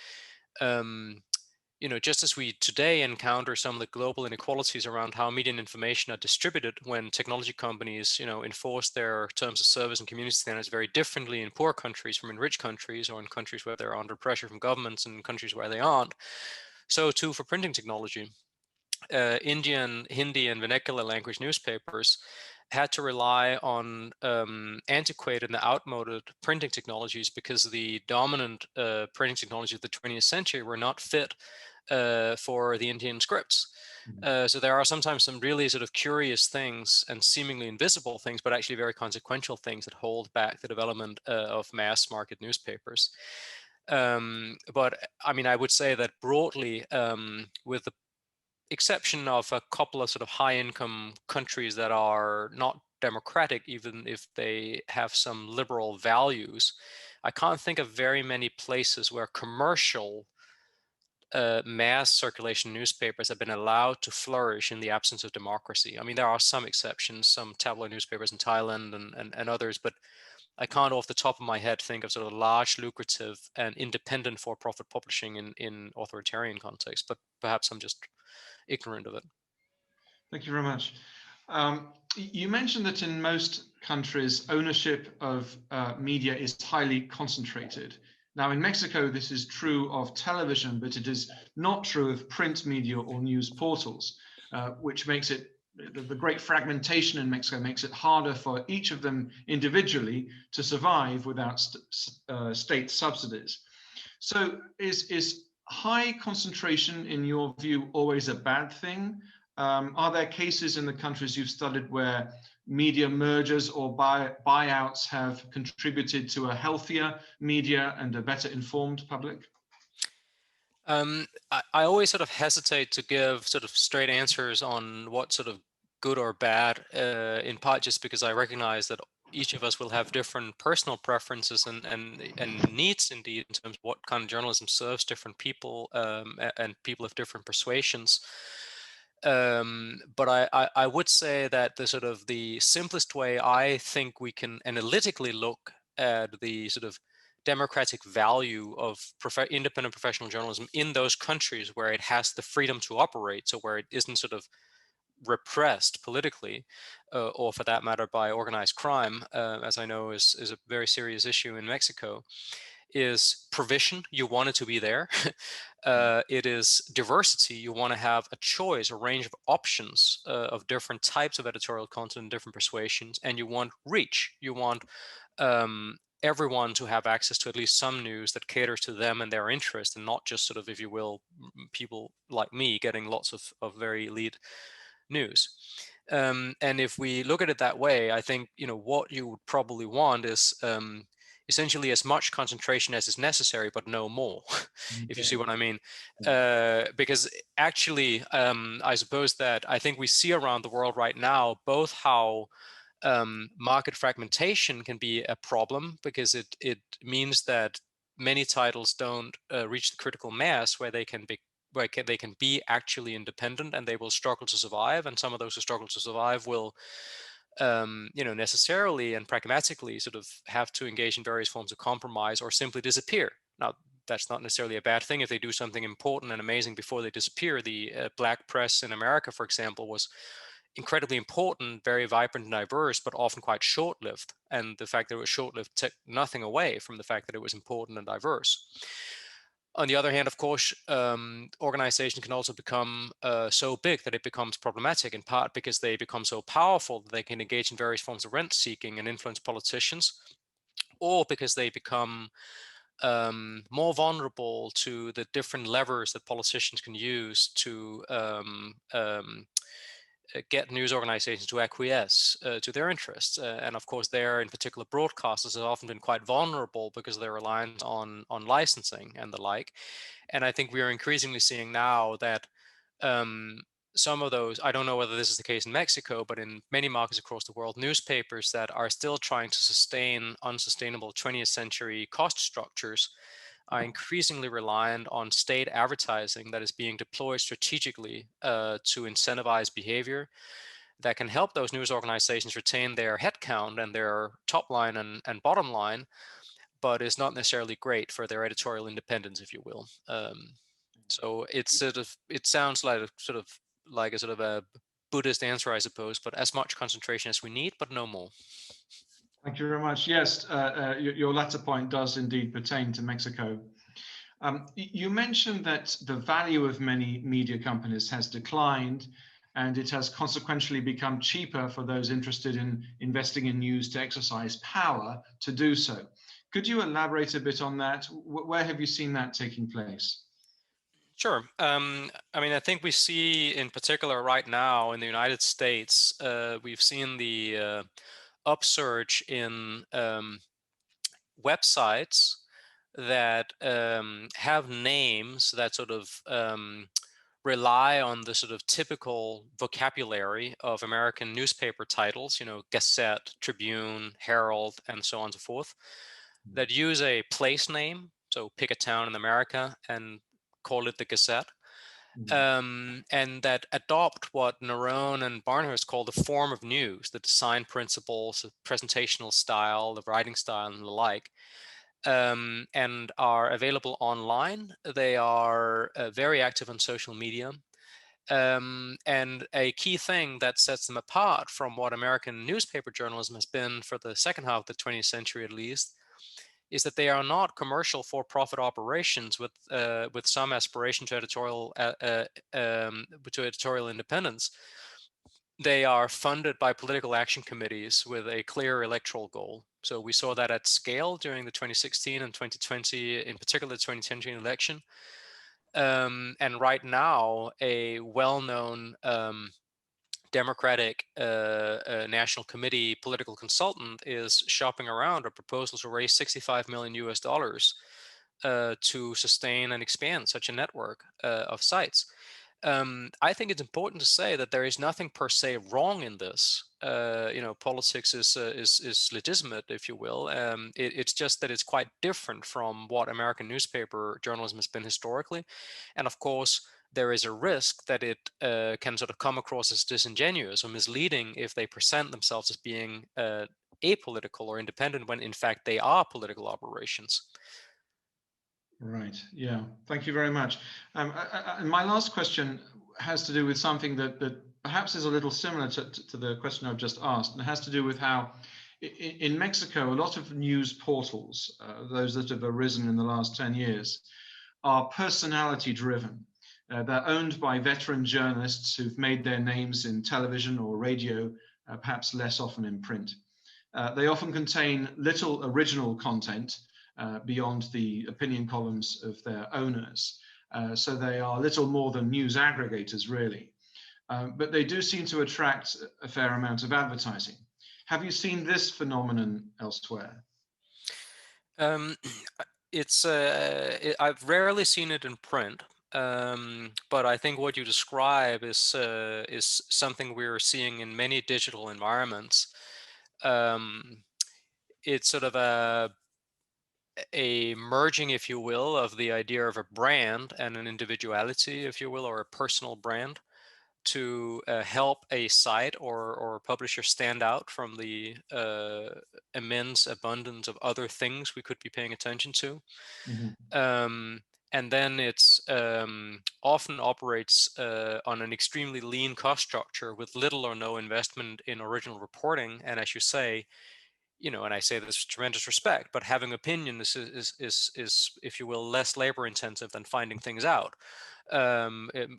just as we today encounter some of the global inequalities around how media and information are distributed when technology companies, enforce their terms of service and community standards very differently in poor countries from in rich countries, or in countries where they're under pressure from governments and countries where they aren't. So too for printing technology. Indian, Hindi, and vernacular language newspapers had to rely on antiquated and outmoded printing technologies because the dominant printing technologies of the 20th century were not fit for the Indian scripts. So there are sometimes some really sort of curious things and seemingly invisible things, but actually very consequential things that hold back the development of mass market newspapers. But I mean, I would say that broadly, with the exception of a couple of sort of high income countries that are not democratic, even if they have some liberal values, I can't think of very many places where commercial mass circulation newspapers have been allowed to flourish in the absence of democracy. I mean, there are some exceptions, some tabloid newspapers in Thailand and others, but I can't off the top of my head think of sort of large, lucrative and independent for-profit publishing in authoritarian context, but perhaps I'm just ignorant of it. Thank you very much. You mentioned that in most countries, ownership of media is highly concentrated. Now, in Mexico, this is true of television, but it is not true of print media or news portals, which makes it, the great fragmentation in Mexico makes it harder for each of them individually to survive without state subsidies. So is high concentration, in your view, always a bad thing? Are there cases in the countries you've studied where media mergers or buyouts have contributed to a healthier media and a better informed public? I always sort of hesitate to give sort of straight answers on what sort of good or bad, in part just because I recognize that each of us will have different personal preferences and needs indeed in terms of what kind of journalism serves different people, and people of different persuasions. But I would say that the sort of the simplest way I think we can analytically look at the sort of democratic value of independent professional journalism in those countries where it has the freedom to operate, so where it isn't sort of repressed politically, or for that matter by organized crime, as I know is a very serious issue in Mexico, is provision. You want it to be there. It is diversity. You want to have a choice, a range of options of different types of editorial content, different persuasions, and you want reach. You want everyone to have access to at least some news that caters to them and their interest, and not just sort of, if you will, people like me getting lots of very elite news. And if we look at it that way, I think, you know, what you would probably want is essentially as much concentration as is necessary, but no more, if you see what I mean. Because actually, I suppose that I think we see around the world right now both how market fragmentation can be a problem, because it means that many titles don't reach the critical mass where they can be actually independent, and they will struggle to survive. And some of those who struggle to survive will necessarily and pragmatically sort of have to engage in various forms of compromise or simply disappear. Now, that's not necessarily a bad thing if they do something important and amazing before they disappear. The black press in America, for example, was incredibly important, very vibrant and diverse, but often quite short-lived. And the fact that it was short-lived took nothing away from the fact that it was important and diverse. On the other hand, of course, organizations can also become so big that it becomes problematic, in part because they become so powerful that they can engage in various forms of rent-seeking and influence politicians, or because they become more vulnerable to the different levers that politicians can use to get news organizations to acquiesce to their interests. And of course, there in particular, broadcasters have often been quite vulnerable because they're reliant on licensing and the like. And I think we are increasingly seeing now that some of those, I don't know whether this is the case in Mexico, but in many markets across the world, newspapers that are still trying to sustain unsustainable 20th century cost structures are increasingly reliant on state advertising that is being deployed strategically to incentivize behavior that can help those news organizations retain their headcount and their top line and bottom line, but is not necessarily great for their editorial independence, if you will. So it's it sounds like a Buddhist answer, I suppose, but as much concentration as we need, but no more. Thank you very much. Yes, your latter point does indeed pertain to Mexico. You mentioned that the value of many media companies has declined, and it has consequentially become cheaper for those interested in investing in news to exercise power to do so. Could you elaborate a bit on that? Where have you seen that taking place? Sure. I mean, I think we see in particular right now in the United States, we've seen the upsurge in websites that have names that sort of rely on the sort of typical vocabulary of American newspaper titles, you know, Gazette, Tribune, Herald, and so on and so forth. that use a place name, so pick a town in America and call it the Gazette, and that adopt what Nerone and Barnhurst call the form of news, the design principles, the presentational style, the writing style, and the like, and are available online. They are very active on social media. And a key thing that sets them apart from what American newspaper journalism has been for the second half of the 20th century, at least, is that they are not commercial for-profit operations with some aspiration to editorial independence. They are funded by political action committees with a clear electoral goal. So we saw that at scale during the 2016 and 2020, in particular the 2020 election. And right now, a well-known Democratic National Committee political consultant is shopping around a proposal to raise $65 million to sustain and expand such a network of sites. I think it's important to say that there is nothing per se wrong in this. Politics is legitimate, if you will. It's just that it's quite different from what American newspaper journalism has been historically, and of course, there is a risk that it can sort of come across as disingenuous or misleading if they present themselves as being apolitical or independent when in fact they are political operations. Right. Yeah. Thank you very much. And my last question has to do with something that perhaps is a little similar to the question I've just asked, and it has to do with how in Mexico, a lot of news portals, those that have arisen in the last 10 years, are personality driven. They're owned by veteran journalists who've made their names in television or radio, perhaps less often in print. They often contain little original content beyond the opinion columns of their owners. So they are little more than news aggregators, really. But they do seem to attract a fair amount of advertising. Have you seen this phenomenon elsewhere? I've rarely seen it in print. But I think what you describe is something we're seeing in many digital environments. It's sort of a merging, if you will, of the idea of a brand and an individuality, if you will, or a personal brand to help a site or publisher stand out from the immense abundance of other things we could be paying attention to. Mm-hmm. And then it's often operates on an extremely lean cost structure with little or no investment in original reporting. And as you say, and I say this with tremendous respect, but having opinions is, if you will, less labor intensive than finding things out.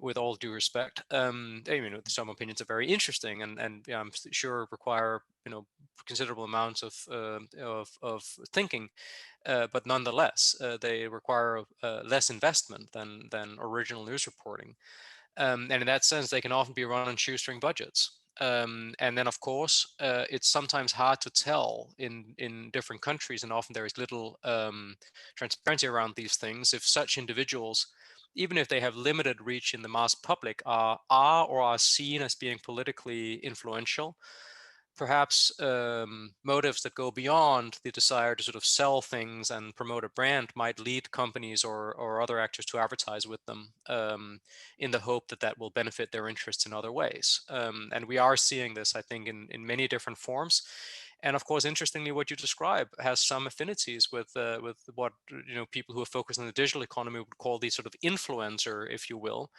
With all due respect, some opinions are very interesting and I'm sure require considerable amounts of thinking, but nonetheless they require less investment than original news reporting, and in that sense they can often be run on shoestring budgets. And then, of course, it's sometimes hard to tell in different countries, and often there is little transparency around these things. If such individuals, even if they have limited reach in the mass public, are or are seen as being politically influential, perhaps motives that go beyond the desire to sort of sell things and promote a brand might lead companies or other actors to advertise with them in the hope that that will benefit their interests in other ways. And we are seeing this, I think, in many different forms. And of course, interestingly, what you describe has some affinities with what people who are focused on the digital economy would call the sort of influencer, if you will.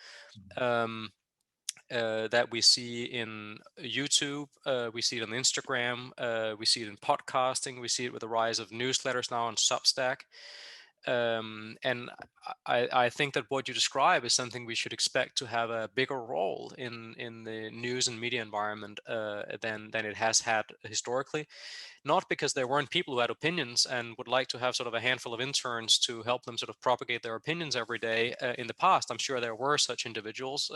That we see in YouTube, we see it on Instagram, we see it in podcasting, we see it with the rise of newsletters now on Substack. And I think that what you describe is something we should expect to have a bigger role in the news and media environment than it has had historically. Not because there weren't people who had opinions and would like to have sort of a handful of interns to help them sort of propagate their opinions every day in the past. I'm sure there were such individuals.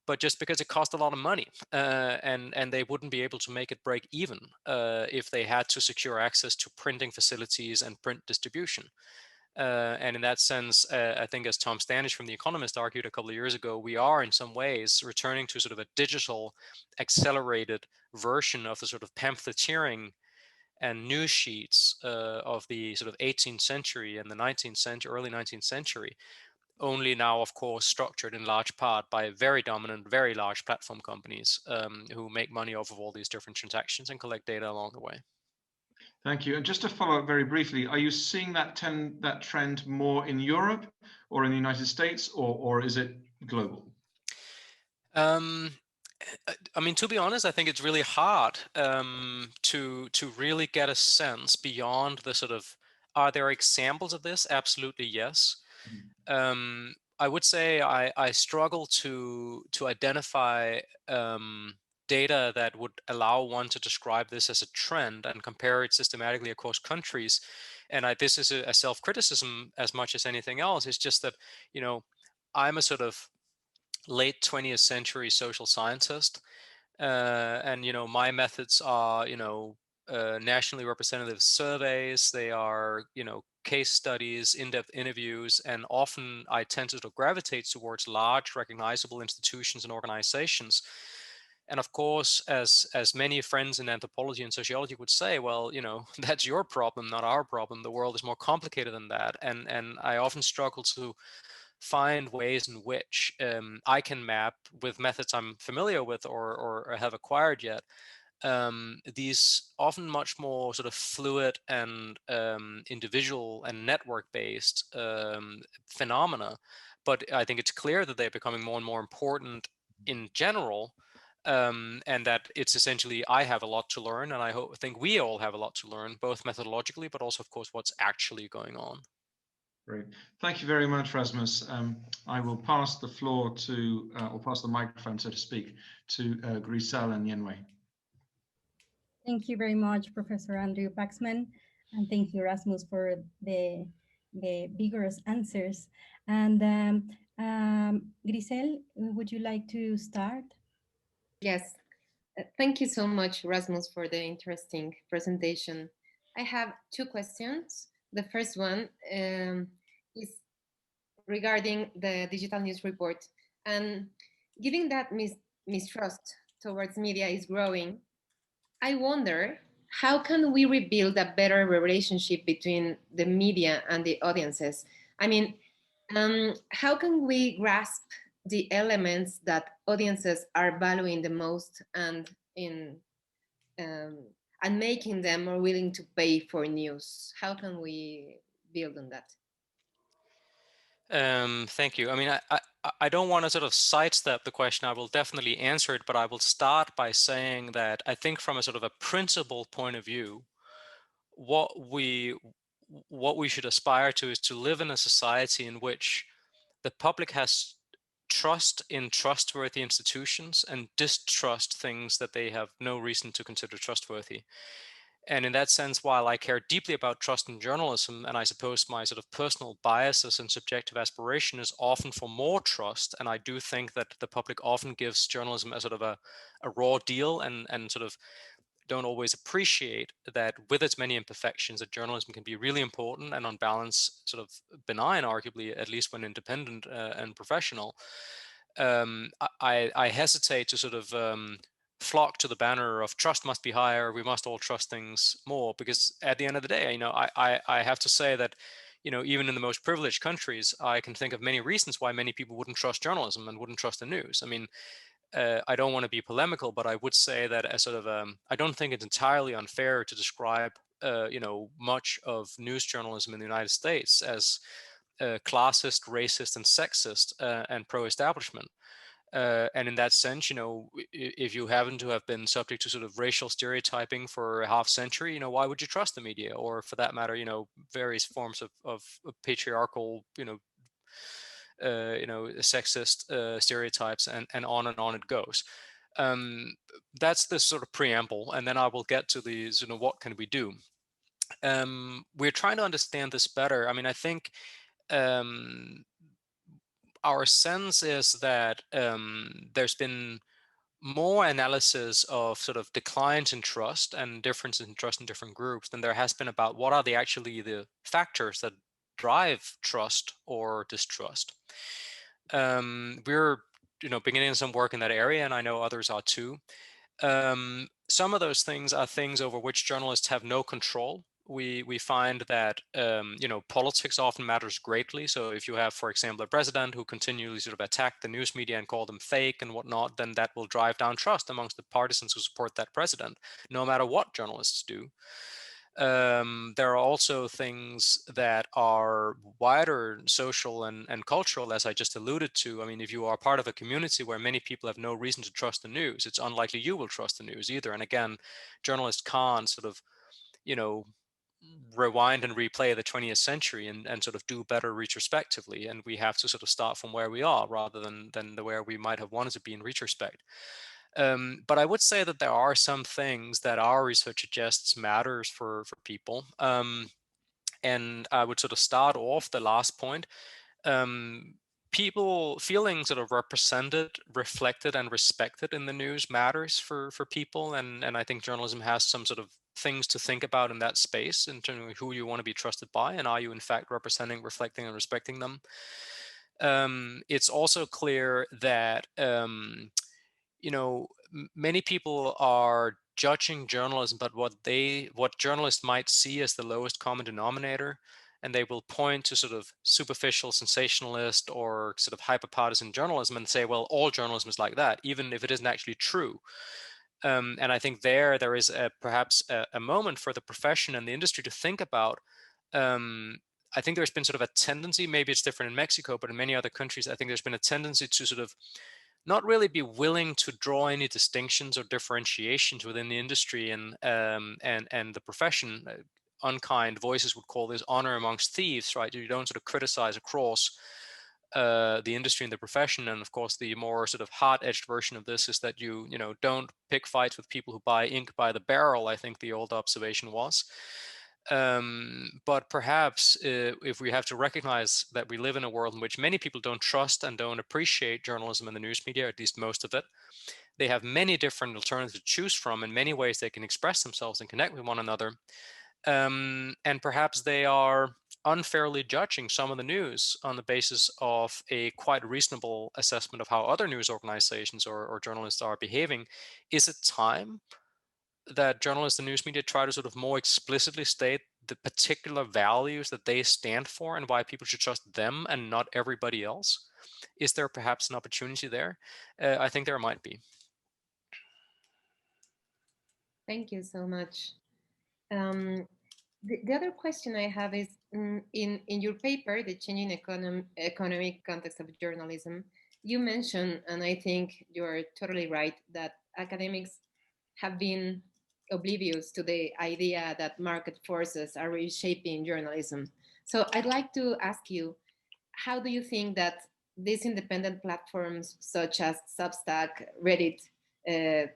But just because it cost a lot of money and they wouldn't be able to make it break even if they had to secure access to printing facilities and print distribution. And in that sense, I think as Tom Standish from The Economist argued a couple of years ago, we are in some ways returning to sort of a digital accelerated version of the sort of pamphleteering and news sheets of the sort of 18th century and the 19th century, early 19th century, only now, of course, structured in large part by very dominant, very large platform companies who make money off of all these different transactions and collect data along the way. Thank you. And just to follow up very briefly, are you seeing that trend more in Europe or in the United States, or is it global? I mean, to be honest, I think it's really hard to really get a sense beyond the sort of, are there examples of this? Absolutely, yes. I would say I struggle to identify data that would allow one to describe this as a trend and compare it systematically across countries. And this is a self-criticism as much as anything else. It's just that, you know, I'm a sort of late 20th century social scientist, and you know, my methods are, you know, nationally representative surveys. They are, you know, case studies, in-depth interviews, and often I tend to gravitate towards large recognizable institutions and organizations. And of course, as many friends in anthropology and sociology would say, well, you know, that's your problem, not our problem. The world is more complicated than that. And I often struggle to find ways in which I can map, with methods I'm familiar with or have acquired yet, these often much more sort of fluid and individual and network-based phenomena. But I think it's clear that they're becoming more and more important in general, and that it's essentially, I have a lot to learn, and I think we all have a lot to learn, both methodologically, but also, of course, what's actually going on. Great. Thank you very much, Rasmus. I will pass the floor to, or pass the microphone, so to speak, to Grisel and Yennué. Thank you very much, Professor Andrew Paxman, and thank you, Rasmus, for the vigorous answers. And Grisel, would you like to start? Yes, thank you so much, Rasmus, for the interesting presentation. I have two questions. The first one is regarding the digital news report. And given that mistrust towards media is growing, I wonder, how can we rebuild a better relationship between the media and the audiences? I mean, how can we grasp the elements that audiences are valuing the most and making them more willing to pay for news? How can we build on that? Thank you. I mean, I don't want to sort of sidestep the question. I will definitely answer it, but I will start by saying that I think from a sort of a principle point of view, what we should aspire to is to live in a society in which the public has trust in trustworthy institutions and distrust things that they have no reason to consider trustworthy. And in that sense, while I care deeply about trust in journalism, and I suppose my sort of personal biases and subjective aspiration is often for more trust, and I do think that the public often gives journalism as sort of a raw deal and sort of don't always appreciate that with its many imperfections, that journalism can be really important and on balance sort of benign, arguably, at least when independent and professional. I hesitate to sort of flock to the banner of trust must be higher, we must all trust things more, because at the end of the day, you know, I have to say that, you know, even in the most privileged countries, I can think of many reasons why many people wouldn't trust journalism and wouldn't trust the news. I mean, I don't want to be polemical, but I would say that as sort of I don't think it's entirely unfair to describe you know, much of news journalism in the United States as classist, racist, and sexist and pro-establishment. And in that sense, you know, if you happen to have been subject to sort of racial stereotyping for a half century, you know, why would you trust the media? Or for that matter, you know, various forms of patriarchal, you know, sexist stereotypes, and on it goes. That's the sort of preamble, and then I will get to the, you know, what can we do? We're trying to understand this better. I mean, I think our sense is that there's been more analysis of sort of declines in trust and differences in trust in different groups than there has been about what are the factors that drive trust or distrust. We're, you know, beginning some work in that area, and I know others are too. some of those things are things over which journalists have no control. We find that politics often matters greatly. So if you have, for example, a president who continually sort of attack the news media and call them fake and whatnot, then that will drive down trust amongst the partisans who support that president, no matter what journalists do. There are also things that are wider social and cultural, as I just alluded to. I mean, if you are part of a community where many people have no reason to trust the news, it's unlikely you will trust the news either. And again, journalists can't sort of, rewind and replay the 20th century and sort of do better retrospectively. And we have to sort of start from where we are rather than the where we might have wanted to be in retrospect. But I would say that there are some things that our research suggests matters for people. And I would sort of start off the last point. People feeling sort of represented, reflected, and respected in the news matters for people. And I think journalism has some sort of things to think about in that space in terms of who you want to be trusted by, and are you in fact representing, reflecting, and respecting them. It's also clear that many people are judging journalism, but what journalists might see as the lowest common denominator, and they will point to sort of superficial, sensationalist, or sort of hyper-partisan journalism and say, well, all journalism is like that, even if it isn't actually true. And I think there is perhaps a moment for the profession and the industry to think about. I think there's been sort of a tendency, maybe it's different in Mexico, but in many other countries, I think there's been a tendency to sort of not really be willing to draw any distinctions or differentiations within the industry and the profession. Unkind voices would call this honor amongst thieves, right? You don't sort of criticize across the industry and the profession. And of course, the more sort of hard-edged version of this is that you don't pick fights with people who buy ink by the barrel, I think the old observation was. But perhaps if we have to recognize that we live in a world in which many people don't trust and don't appreciate journalism and the news media, at least most of it, they have many different alternatives to choose from. In many ways, they can express themselves and connect with one another. And perhaps they are unfairly judging some of the news on the basis of a quite reasonable assessment of how other news organizations or journalists are behaving. Is it time that journalists and news media try to sort of more explicitly state the particular values that they stand for and why people should trust them and not everybody else? Is there perhaps an opportunity there? I think there might be. Thank you so much. The other question I have is, in your paper, The Changing Economic Context of Journalism, you mentioned, and I think you're totally right, that academics have been oblivious to the idea that market forces are reshaping journalism. So I'd like to ask you, how do you think that these independent platforms such as Substack, Reddit,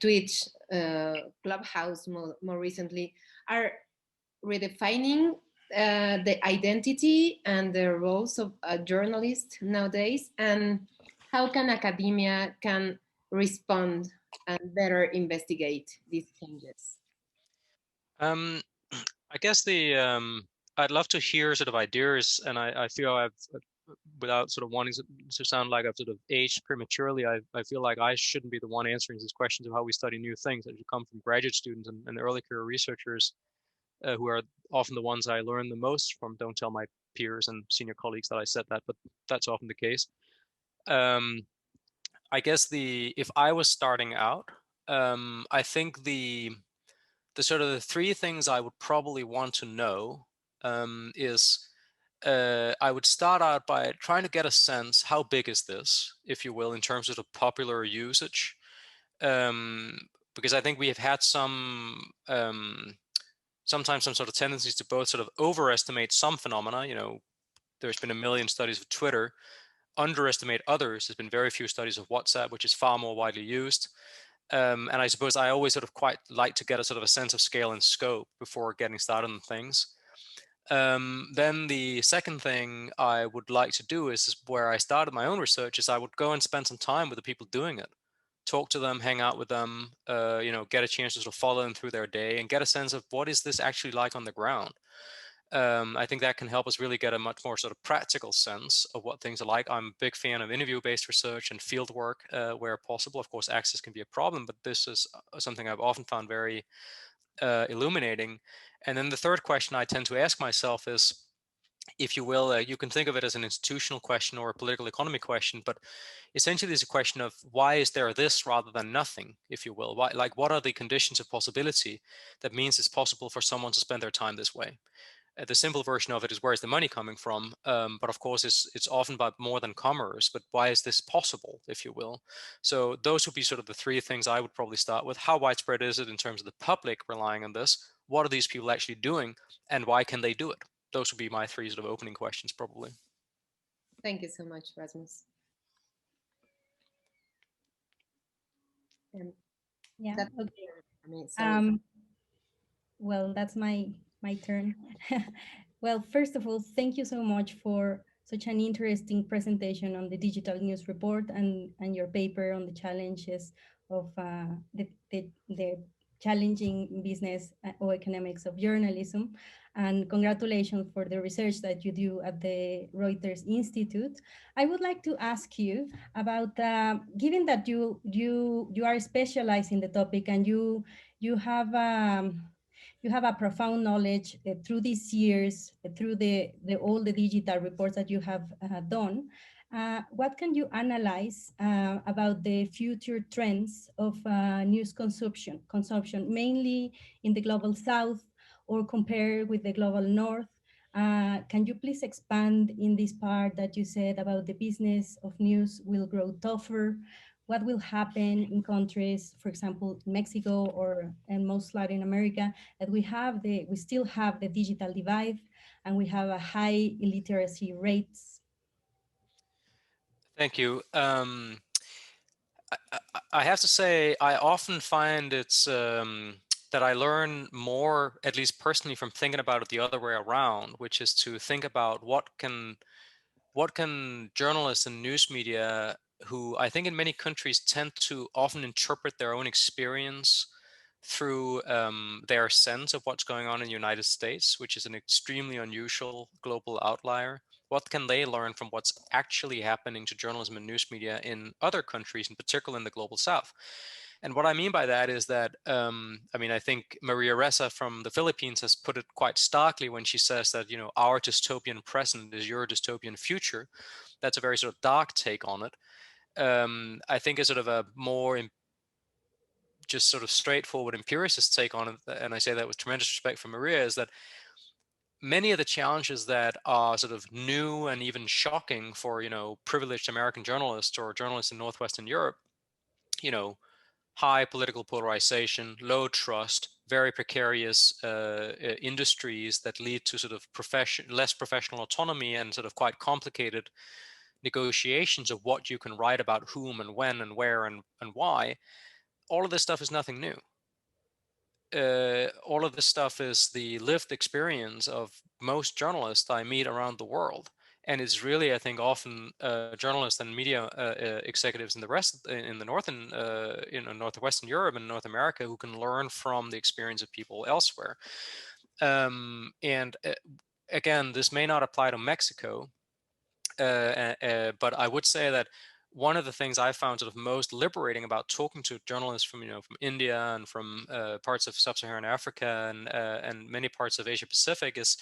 Twitch, Clubhouse more recently are redefining the identity and the roles of a journalist nowadays, and how can academia can respond and better investigate these changes? I guess I'd love to hear sort of ideas, and I feel I've, without sort of wanting to sound like I've sort of aged prematurely, I feel like I shouldn't be the one answering these questions of how we study new things. That should come from graduate students and early career researchers, who are often the ones I learn the most from. Don't tell my peers and senior colleagues that I said that, but that's often the case. I guess if I was starting out, I think the sort of the three things I would probably want to know is I would start out by trying to get a sense, how big is this, if you will, in terms of the popular usage? Because I think we have had sometimes some sort of tendencies to both sort of overestimate some phenomena. There's been a million studies of Twitter, underestimate others. There's been very few studies of WhatsApp, which is far more widely used. And I suppose I always sort of quite like to get a sort of a sense of scale and scope before getting started on things. Then the second thing I would like to do is where I started my own research, is I would go and spend some time with the people doing it, talk to them, hang out with them, get a chance to sort of follow them through their day and get a sense of what is this actually like on the ground. I think that can help us really get a much more sort of practical sense of what things are like. I'm a big fan of interview-based research and field work where possible. Of course, access can be a problem, but this is something I've often found very illuminating. And then the third question I tend to ask myself is, if you will, you can think of it as an institutional question or a political economy question, but essentially it's a question of why is there this rather than nothing, if you will. Why, like, what are the conditions of possibility that means it's possible for someone to spend their time this way? The simple version of it is, where is the money coming from? But of course, it's often about more than commerce, but why is this possible, if you will? So those would be sort of the three things I would probably start with. How widespread is it in terms of the public relying on this? What are these people actually doing? And why can they do it? Those would be my three sort of opening questions, probably. Thank you so much, Rasmus. Yeah, that's okay. I mean, so Well, that's my turn. Well, first of all, thank you so much for such an interesting presentation on the digital news report and your paper on the challenges of the challenging business or economics of journalism. And congratulations for the research that you do at the Reuters Institute. I would like to ask you about, given that you are specialized in the topic and you have you have a profound knowledge through these years, through all the digital reports that you have done. What can you analyze about the future trends of news consumption, mainly in the global South or compared with the global North? Can you please expand in this part that you said about the business of news will grow tougher? What will happen in countries, for example, Mexico or and most Latin America, that we still have the digital divide and we have a high illiteracy rates? Thank you. I have to say, I often find it's that I learn more, at least personally, from thinking about it the other way around, which is to think about what can journalists and news media, who I think in many countries tend to often interpret their own experience through their sense of what's going on in the United States, which is an extremely unusual global outlier. What can they learn from what's actually happening to journalism and news media in other countries, in particular in the global South? And what I mean by that is that, I mean, I think Maria Ressa from the Philippines has put it quite starkly when she says that, our dystopian present is your dystopian future. That's a very sort of dark take on it. I think a sort of a more just sort of straightforward empiricist take on it, and I say that with tremendous respect for Maria, is that many of the challenges that are sort of new and even shocking for, privileged American journalists or journalists in Northwestern Europe, high political polarization, low trust, very precarious industries that lead to sort of less professional autonomy and sort of quite complicated negotiations of what you can write about whom and when and where and why. All of this stuff is nothing new. All of this stuff is the lived experience of most journalists I meet around the world. And it's really, I think, often journalists and media executives in the rest, in the northern, Northwestern Europe and North America, who can learn from the experience of people elsewhere. And again, this may not apply to Mexico, but I would say that one of the things I found sort of most liberating about talking to journalists from, from India and from parts of sub-Saharan Africa and many parts of Asia Pacific is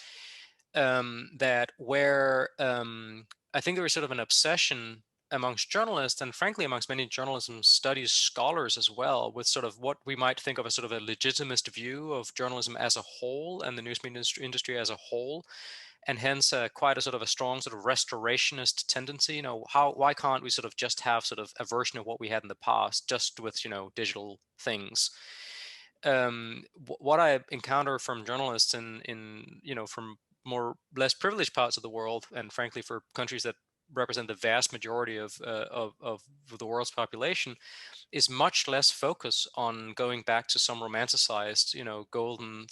that where I think there is sort of an obsession amongst journalists and frankly amongst many journalism studies scholars as well, with sort of what we might think of as sort of a legitimist view of journalism as a whole and the news media industry as a whole, and hence quite a sort of a strong sort of restorationist tendency. Why can't we sort of just have sort of a version of what we had in the past, just with digital things? What I encounter from journalists in from less privileged parts of the world, and frankly for countries that represent the vast majority of the world's population, is much less focus on going back to some romanticized, golden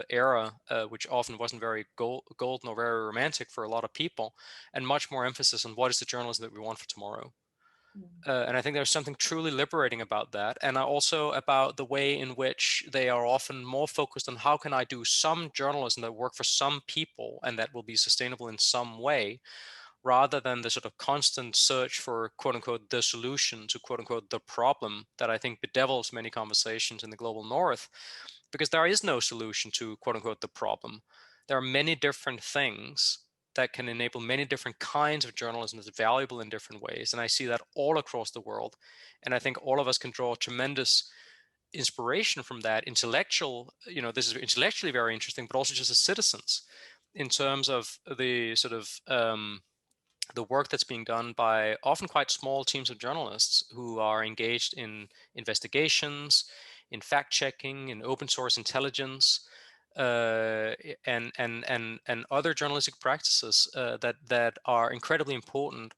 era, which often wasn't very golden or very romantic for a lot of people, and much more emphasis on what is the journalism that we want for tomorrow. And I think there's something truly liberating about that. And also about the way in which they are often more focused on how can I do some journalism that work for some people and that will be sustainable in some way, rather than the sort of constant search for quote unquote the solution to quote unquote the problem that I think bedevils many conversations in the global north, because there is no solution to quote unquote the problem. There are many different things that can enable many different kinds of journalism that's valuable in different ways. And I see that all across the world. And I think all of us can draw tremendous inspiration from that intellectual, this is intellectually very interesting, but also just as citizens in terms of the sort of the work that's being done by often quite small teams of journalists who are engaged in investigations, in fact-checking, in open source intelligence, and other journalistic practices that are incredibly important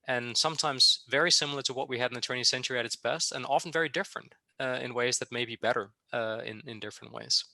and sometimes very similar to what we had in the 20th century at its best, and often very different in ways that may be better in different ways.